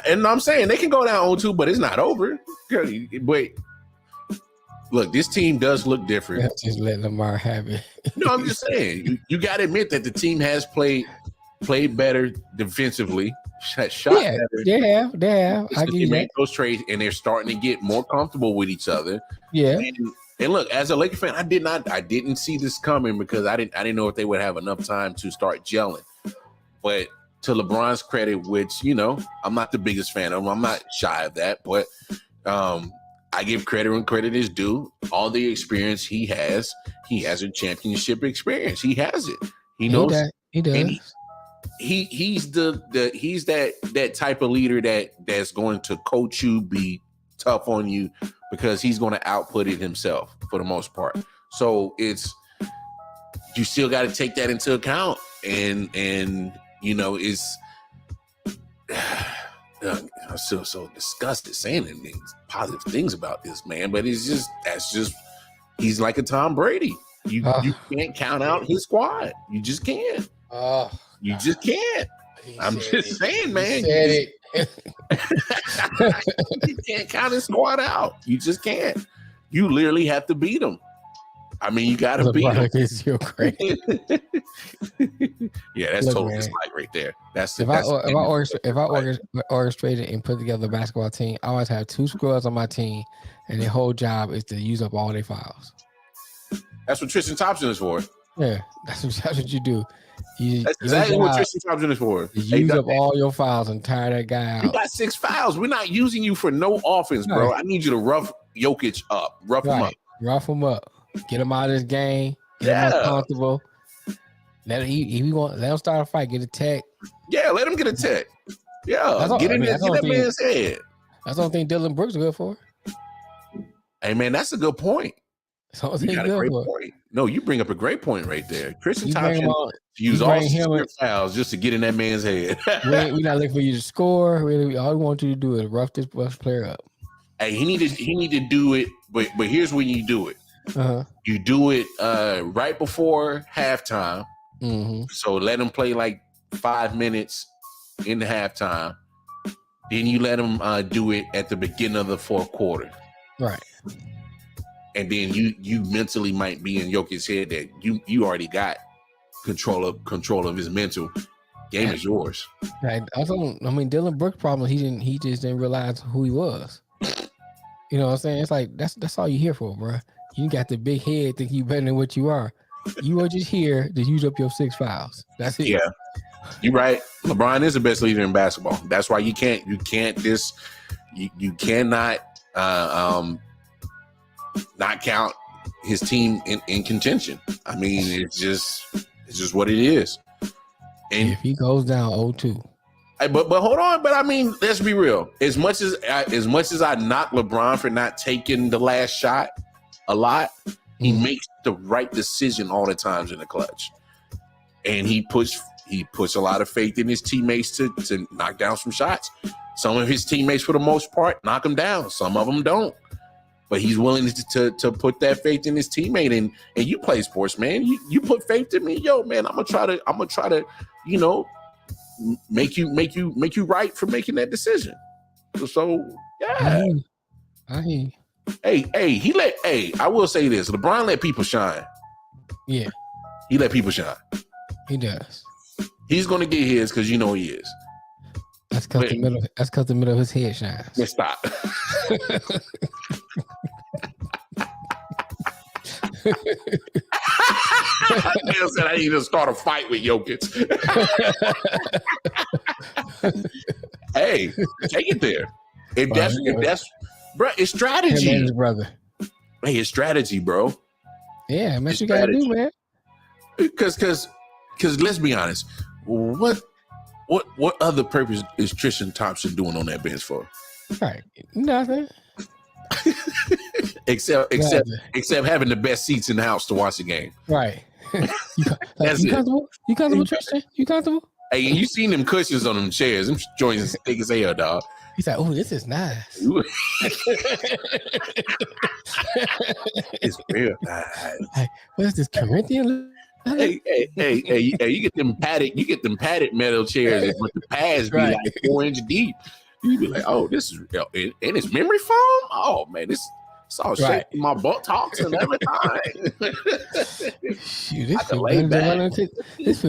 And I'm saying they can go down 0-2, but it's not over. Wait. Look, this team does look different. Just let Lamar have it. No, I'm just saying. You got to admit that the team has played better defensively. Shot better. They have. I give you make those trades, and they're starting to get more comfortable with each other. Yeah. And look, as a Laker fan, I didn't see this coming because I didn't know if they would have enough time to start gelling. But to LeBron's credit, which, you know, I'm not the biggest fan of him. I'm not shy of that, but I give credit when credit is due. All the experience he has a championship experience. He has it. He knows. He does. He's he's that type of leader that's going to coach you, be tough on you, because he's going to output it himself for the most part. So you still got to take that into account, and you know, it's I'm still so disgusted saying positive things about this man, but that's just he's like a Tom Brady. You can't count out his squad. You just can't. You just can't. I'm just saying, man. He said You can't count his squad out. You just can't. You literally have to beat him. I mean, you got to beat him. You're crazy. Yeah, that's totally dislike right there. If I orchestrated and put together a basketball team, I always have 2 scrubs on my team, and their whole job is to use up all their files. That's what Tristan Thompson is for. Yeah, that's what you do. That's exactly what Tristan Thompson is for. Use up all your files and tire that guy out. You got 6 fouls. We're not using you for no offense, bro. I need you to rough Jokic up. Rough him up. Rough him up. Get him out of this game. Get him uncomfortable. Let him start a fight. Get a tech. Yeah, let him get a tech. Yeah, get that man's head. That's the only thing Dylan Brooks is good for. Hey, man, that's a good point. You got a great point. No, you bring up a great point right there. Tristan Thompson use all 6 fouls just to get in that man's head. We're not looking for you to score. All we want you to do is rough this player up. Hey, he need to do it, but here's when you do it. You do it right before halftime. Mm-hmm. So let him play like 5 minutes in the halftime. Then you let him do it at the beginning of the 4th quarter. Right. And then you mentally might be in Jokic's head that you already got control of his mental. Game is yours. Right. Dylan Brooks' problem, he just didn't realize who he was. You know what I'm saying? It's like that's all you here for, bro. You got the big head, think you better than what you are. You are just here to use up your 6 fouls. That's it. Yeah, you're right. LeBron is the best leader in basketball. That's why you cannot not count his team in contention. I mean, it's just what it is. And if he goes down 0-2. But hold on. But I mean, let's be real. As much as I knock LeBron for not taking the last shot a lot, he makes the right decision all the times in the clutch, and he puts a lot of faith in his teammates to knock down some shots. Some of his teammates, for the most part, knock them down. Some of them don't. But he's willing to put that faith in his teammate. And you play sports, man. You put faith in me, yo, man. I'm gonna try to, you know, make you right for making that decision. So yeah. I hear you. Hey, I will say this. LeBron let people shine. Yeah. He let people shine. He does. He's gonna get his because you know he is. That's because the middle of his head shines. Yeah, stop. Man said I need to start a fight with Jokic. Hey, take it there. If that's bro, it's strategy. His brother. Hey, it's strategy, bro. Yeah, man, you gotta do, man. Because let's be honest, what other purpose is Tristan Thompson doing on that bench for? Right. Nothing. except having the best seats in the house to watch the game. Right. you That's it. comfortable? You comfortable, Tristan? You comfortable? Hey, you seen them cushions on them chairs? Them joints is thick as hell, dog. He's like, oh, this is nice. It's real. Hey, what is this, Corinthian? Hey, you get them padded metal chairs, but the pads be like 4-inch deep. You be like, oh, this is real. And it's memory foam? Oh man, it's all shaking my buttocks and everything. Shoot, this feel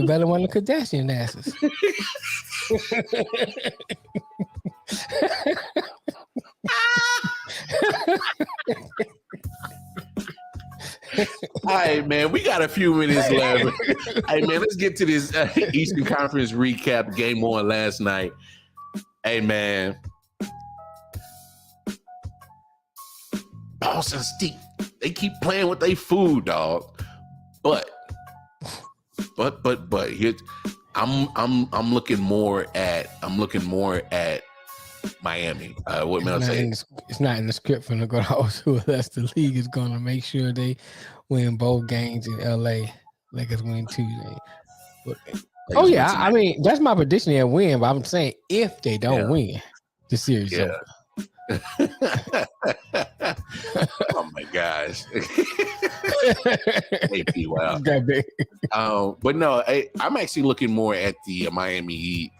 better than one of the Kardashian asses. All right, man, we got a few minutes left. Hey, man, let's get to this Eastern Conference recap. Game 1 last night. Hey, man. Boston Celtics, they keep playing with their food, dog. But here, I'm looking more at Miami. What Mel say? It's not in the script from the good house who that's the league is going to make sure they win both games in LA. Lakers win Tuesday. I mean that's my prediction they'll win, but I'm saying if they don't win the series. Yeah. Oh my gosh. But no, I'm actually looking more at the Miami Heat.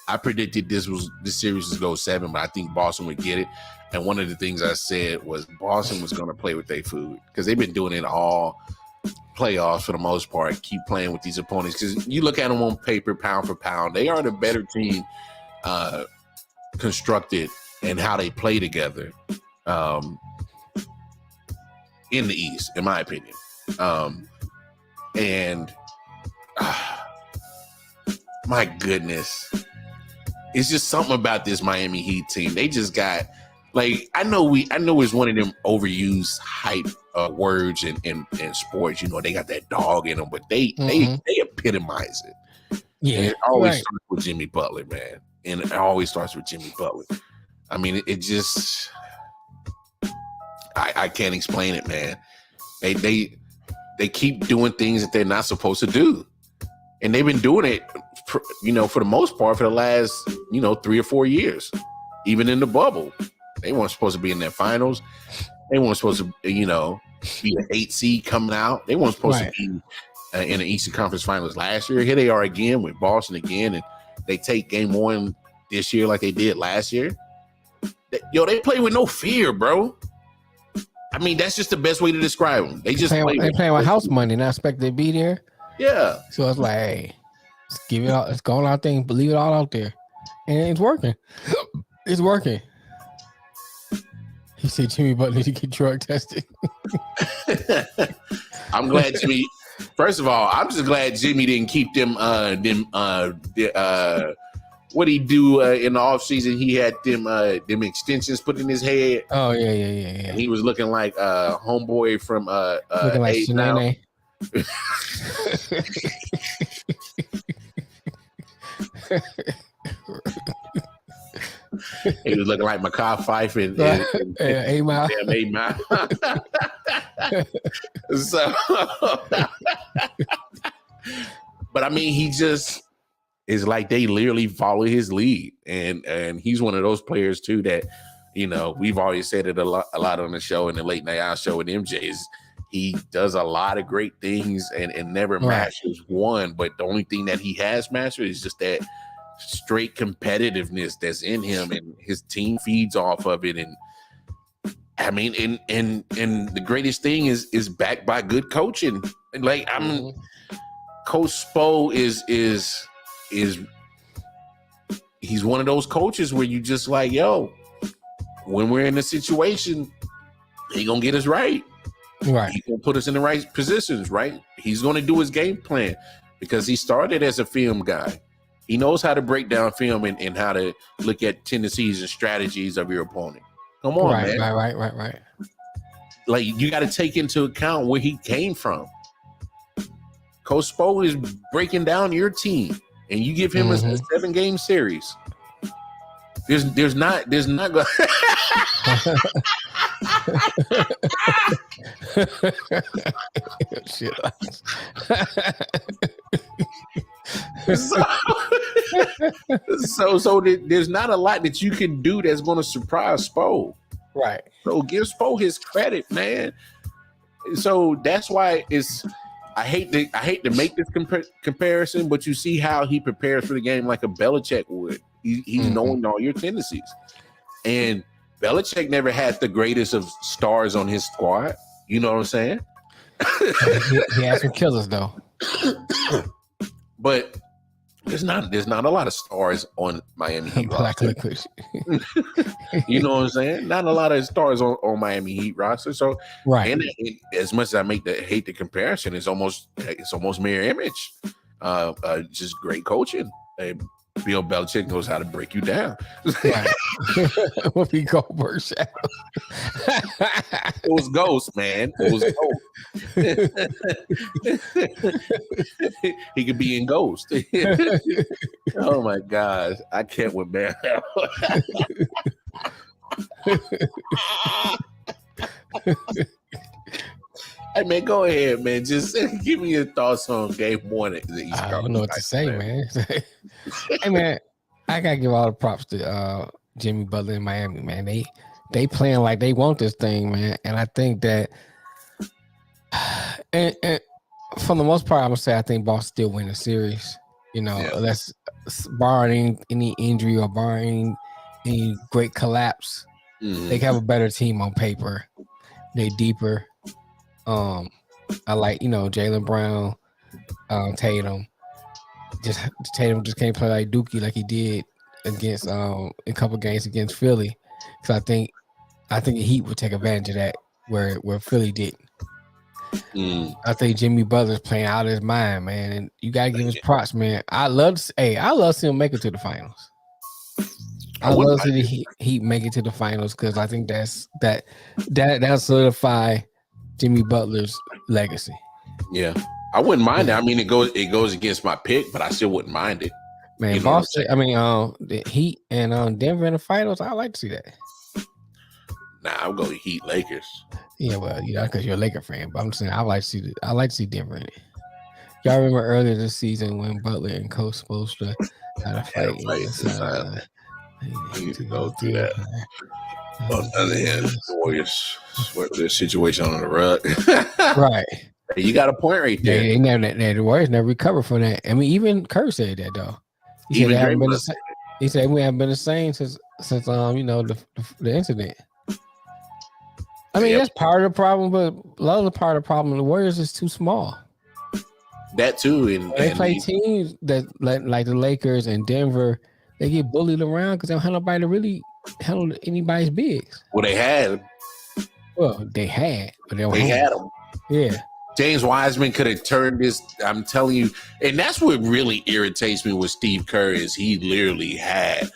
I predicted this series would go 7, but I think Boston would get it. And one of the things I said was Boston was going to play with their food because they've been doing it all playoffs for the most part. Keep playing with these opponents because you look at them on paper, pound for pound, they are the better team constructed and how they play together in the East, in my opinion. And my goodness. It's just something about this Miami Heat team. They just got I know it's one of them overused hype words in sports. You know, they got that dog in them, but they epitomize it. Yeah, and it always starts with Jimmy Butler, man. And it always starts with Jimmy Butler. I mean, it just I can't explain it, man. They keep doing things that they're not supposed to do, and they've been doing it. For the most part, for the last, 3 or 4 years, even in the bubble, they weren't supposed to be in their finals. They weren't supposed to, be an 8 seed coming out. They weren't supposed to be in the Eastern Conference Finals last year. Here they are again with Boston again, and they take game 1 this year like they did last year. They play with no fear, bro. I mean, that's just the best way to describe them. They just play with house money, not expect to be there. Yeah. So it's like, hey, let's give it all. Let's go on our thing. Believe it all out there, and it's working. It's working. He said Jimmy Butler to get drug tested. I'm glad Jimmy. First of all, I'm just glad Jimmy didn't keep them. What he do in the offseason? He had them extensions put in his head. Oh yeah. And he was looking like homeboy from looking like Shanae. He was looking like Makai Fife and 8 Mile. Damn 8 Mile. So, but I mean, he just is like they literally follow his lead, and he's one of those players too that we've always said it a lot on the show, in the late night out show with MJ is. He does a lot of great things and never masters one, but the only thing that he has mastered is just that straight competitiveness that's in him, and his team feeds off of it. And I mean, and the greatest thing is backed by good coaching. Like Coach Spo is he's one of those coaches where you just like, yo, when we're in a situation, he gonna get us right. Right. He's going to put us in the right positions, right? He's going to do his game plan because he started as a film guy. He knows how to break down film and how to look at tendencies and strategies of your opponent. Come on, man. Right. Like, you got to take into account where he came from. Coach Spo is breaking down your team, and you give him a 7-game series. There's not go- Shit. There's not a lot that you can do that's going to surprise Spo. Right. So give Spo his credit, man. So that's why I hate to make this comparison, but you see how he prepares for the game like a Belichick would. He's knowing all your tendencies, and Belichick never had the greatest of stars on his squad. You know what I'm saying? he had some killers though, but there's not a lot of stars on Miami Heat roster. You know what I'm saying? Not a lot of stars on Miami Heat roster. So right. And as much as I hate the comparison, it's almost mirror image. Just great coaching. Bill Belichick knows how to break you down. Right. Whoopi Goldberg shadow. It was Ghost, man. It was Ghost. He could be in Ghost. Oh my gosh, I can't with man. Hey man, go ahead, man. Just give me your thoughts on game one. I don't know what to say, man. Hey man, I gotta give all the props to Jimmy Butler in Miami, man. They playing like they want this thing, man. And I think that and for the most part, I'm gonna say I think Boston still win the series. You know, that's barring any injury or barring any great collapse. They have a better team on paper. They deeper. I like, Jaylen Brown, Tatum. Tatum just can't play like Dookie like he did against a couple games against Philly. Because I think the Heat would take advantage of that where Philly didn't. I think Jimmy Butler's playing out of his mind, man, and you gotta give his props, man. I love to see him make it to the finals. I love to see the Heat make it to the finals because I think that'll solidify Jimmy Butler's legacy. Yeah, I wouldn't mind it. I mean, it goes against my pick, but I still wouldn't mind it. Man, Boston. I mean, the Heat and Denver in the finals. I like to see that. Nah, I'll go Heat Lakers. Yeah, well, because you're a Laker fan, but I'm saying I like to see Denver in it. Y'all remember earlier this season when Butler and Coach supposed to had a fight? You need to go through that. On the other hand, the Warriors swept their situation on the rug. Right. You got a point right there. The Warriors never recovered from that. I mean, even Kerr said that though. He said we haven't been the same since the incident. I mean, that's part of the problem, but a lot of the part of the problem, the Warriors is too small. That too, and they play teams that like the Lakers and Denver. They get bullied around because they don't have nobody to really handle anybody's bigs. Well, they had. Well, they had, but they had them. Yeah. James Wiseman could have turned this. I'm telling you, and that's what really irritates me with Steve Kerr is he literally had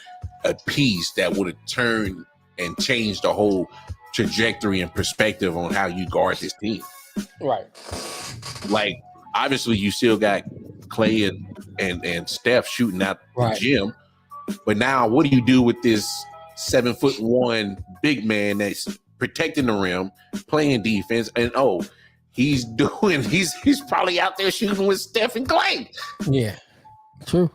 a piece that would have turned and changed the whole trajectory and perspective on how you guard this team. Right. Like, obviously, you still got Clay and Steph shooting out the gym, but now what do you do with this 7'1" big man that's protecting the rim, playing defense, and he's probably out there shooting with Steph and Clay. Yeah, true.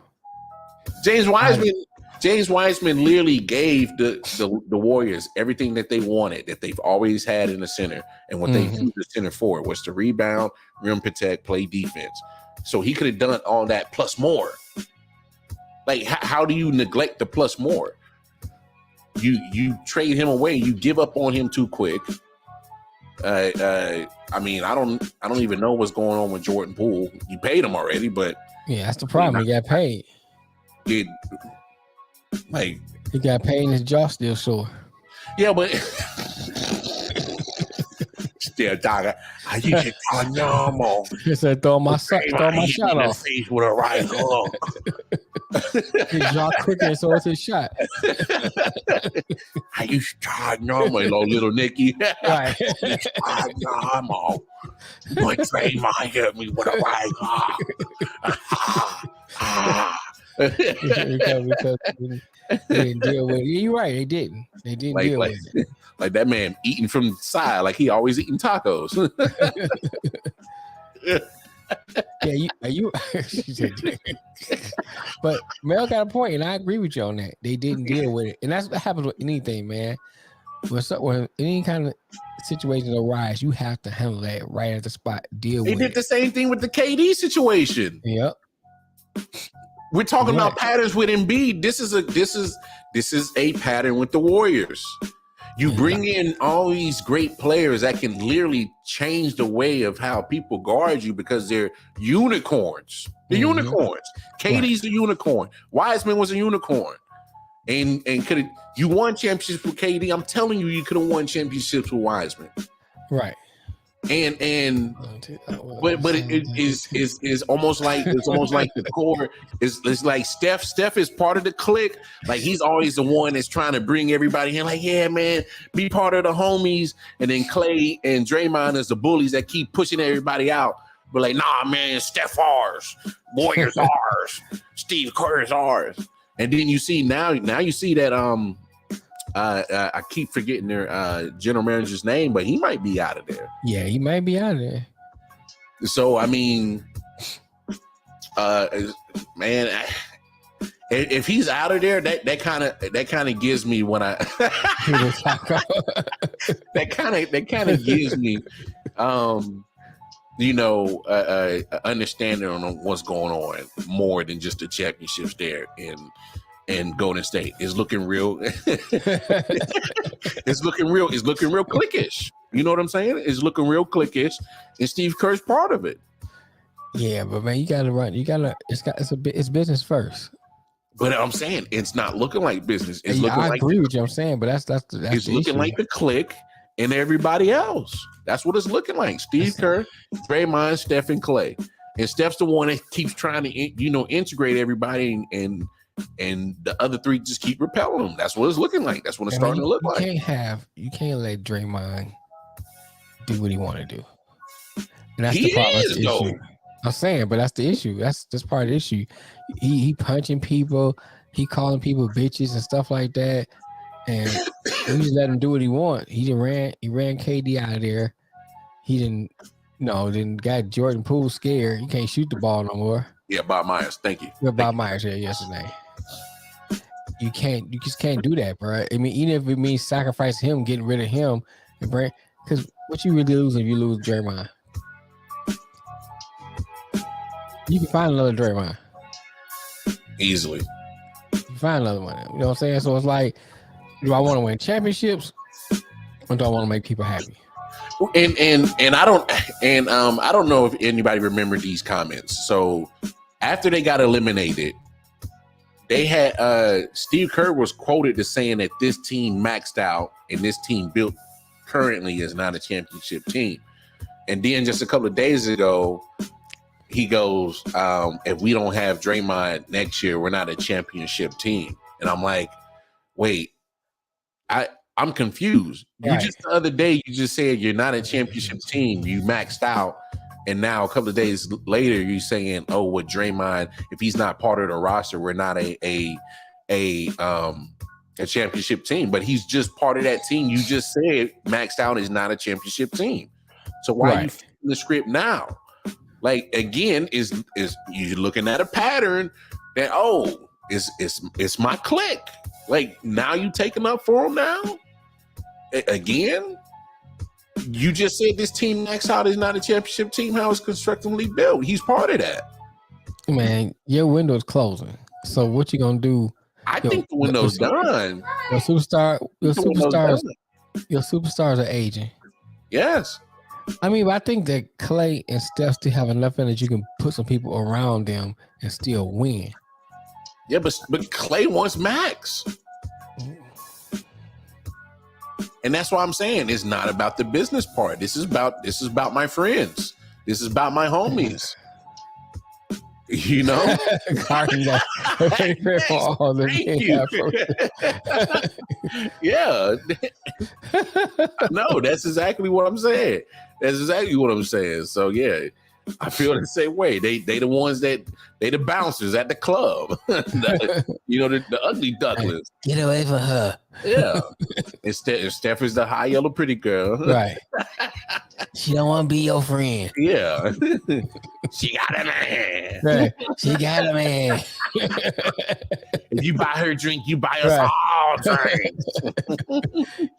James Wiseman literally gave the Warriors everything that they wanted, that they've always had in the center, and what they used the center for was to rebound, rim protect, play defense. So he could have done all that plus more. Like, how do you neglect the plus more? You trade him away. You give up on him too quick. I mean, I don't even know what's going on with Jordan Poole. You paid him already, but yeah, that's the problem. He got paid. He got paid and his jaw still sore. Yeah, but still talking. You just talk normal. He said, "Throw my shot off." Face with a right hook. His jaw quicker, so it's his shot. I used to talk normal, little Nicky. Right. Talk normal. But Draymond hit me with a right hook. because they didn't deal with it. Yeah, you're right. They didn't. They didn't deal with it. Like that man eating from the side, like he always eating tacos. Yeah, you she said, but Mel got a point, and I agree with you on that. They didn't deal with it, and that's what happens with anything, man. When any kind of situation arise, you have to handle that right at the spot. Deal They with did it. the same thing with the KD situation. Yep. We're talking about patterns with Embiid. This is a pattern with the Warriors. You bring in all these great players that can literally change the way of how people guard you because they're unicorns. They're unicorns. KD's a unicorn. Wiseman was a unicorn. And could you won championships with KD? I'm telling you, you could have won championships with Wiseman. Right. And but it is almost like the core is like Steph is part of the clique. Like he's always the one that's trying to bring everybody in. Like, yeah, man, be part of the homies. And then Clay and Draymond is the bullies that keep pushing everybody out. But like, nah, man, Steph ours, Warriors ours, Steve Kerr's ours. And then you see now you see that I keep forgetting their general manager's name, but he might be out of there. Yeah, he might be out of there. So I mean, man, if he's out of there, that kind of gives me when I that kind of gives me understanding on what's going on more than just the championships there and Golden State is looking real. It's looking real cliquish. You know what I'm saying? It's looking real cliquish, and Steve Kerr's part of it. Yeah, but man, it's business first. But I'm saying it's not looking like business. It's yeah, looking I like agree with you. I'm saying, but that's it's the looking issue. like the clique and everybody else. That's what it's looking like. Steve Kerr, Draymond, Steph, and Clay. And Steph's the one that keeps trying to integrate everybody and the other three just keep repelling them. That's what it's looking like. That's what it's starting to look like. You can't let Draymond do what he want to do. And that's He the problem. is, though. I'm saying, but that's the issue. That's part of the issue. He punching people, he calling people bitches and stuff like that. And we just let him do what he want. He ran KD out of there. He didn't got Jordan Poole scared. You can't shoot the ball no more. Yeah, Bob Myers. Thank you. Yeah, Bob Myers here yesterday. You just can't do that, bro. I mean, even if it means sacrificing him, getting rid of him, because what you really lose if you lose Draymond? You can find another Draymond Easily. You can find another one. You know what I'm saying? So it's like, do I want to win championships, or do I want to make people happy? And I don't know if anybody remembered these comments. So after they got eliminated, they had Steve Kerr was quoted as saying that this team maxed out and this team built currently is not a championship team. And then just a couple of days ago, he goes, if we don't have Draymond next year, we're not a championship team. And I'm like, wait, I'm confused. Right. You just the other day, you just said you're not a championship team. You maxed out. And now a couple of days later, you're saying, oh, with Draymond, if he's not part of the roster, we're not a championship team. But he's just part of that team. You just said maxed out is not a championship team. So why are you flipping the script now? Like, again, is you looking at a pattern that, oh, it's my clique. Like, now you taking up for him now? Again? You just said this team next out is not a championship team. How it's constructively built. He's part of that. Man, your window's closing. So what you gonna do? I think the window's done. Your superstars are aging. Yes. I mean, but I think that Clay and Steph still have enough in that you can put some people around them and still win. Yeah, but Clay wants max. And that's why I'm saying it's not about the business part. This is about my friends. This is about my homies. You know? Thank you. Yeah. No, that's exactly what I'm saying. So yeah. I feel the same way. They the ones they the bouncers at the club. The ugly ducklings. Get away from her. Yeah. And Steph is the high yellow pretty girl. Right. She don't want to be your friend. Yeah. She got a man. Right. She got a man. If you buy her a drink, you buy us all drinks.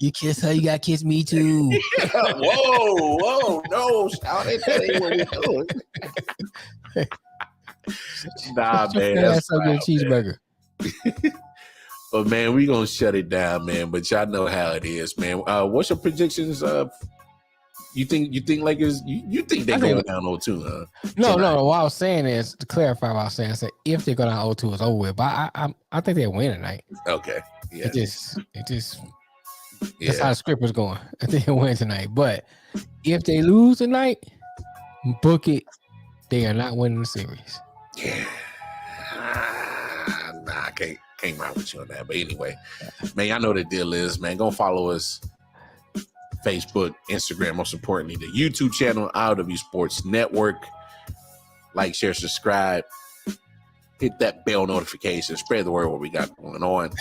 You kiss her, you got to kiss me too. Whoa, no. Shout it. That ain't what we're doing. Nah, man. That's a good cheeseburger. But man, we gonna shut it down, man. But y'all know how it is, man. What's your predictions? You think Lakers? You think they going down 0-2? Huh? No. What I was saying is to clarify what I was saying. I said if they go down 0-2, it's over with. But I think they'll win tonight. Okay. Yeah. It just. That's how the script was going. I think they'll win tonight. But if they lose tonight, book it. They are not winning the series. Yeah. Nah, I can't ride with you on that. But anyway, man, I know the deal is, man. Go follow us. Facebook, Instagram, most importantly, the YouTube channel, IOW Sports Network. Like, share, subscribe. Hit that bell notification. Spread the word what we got going on.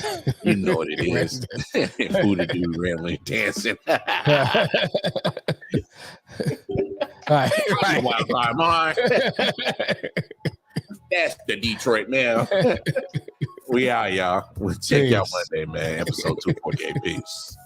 You know what it is. Booty dude randomly dancing. Right. That's the Detroit Mail. We out, y'all. We'll check y'all Monday, man. Episode 248. Peace.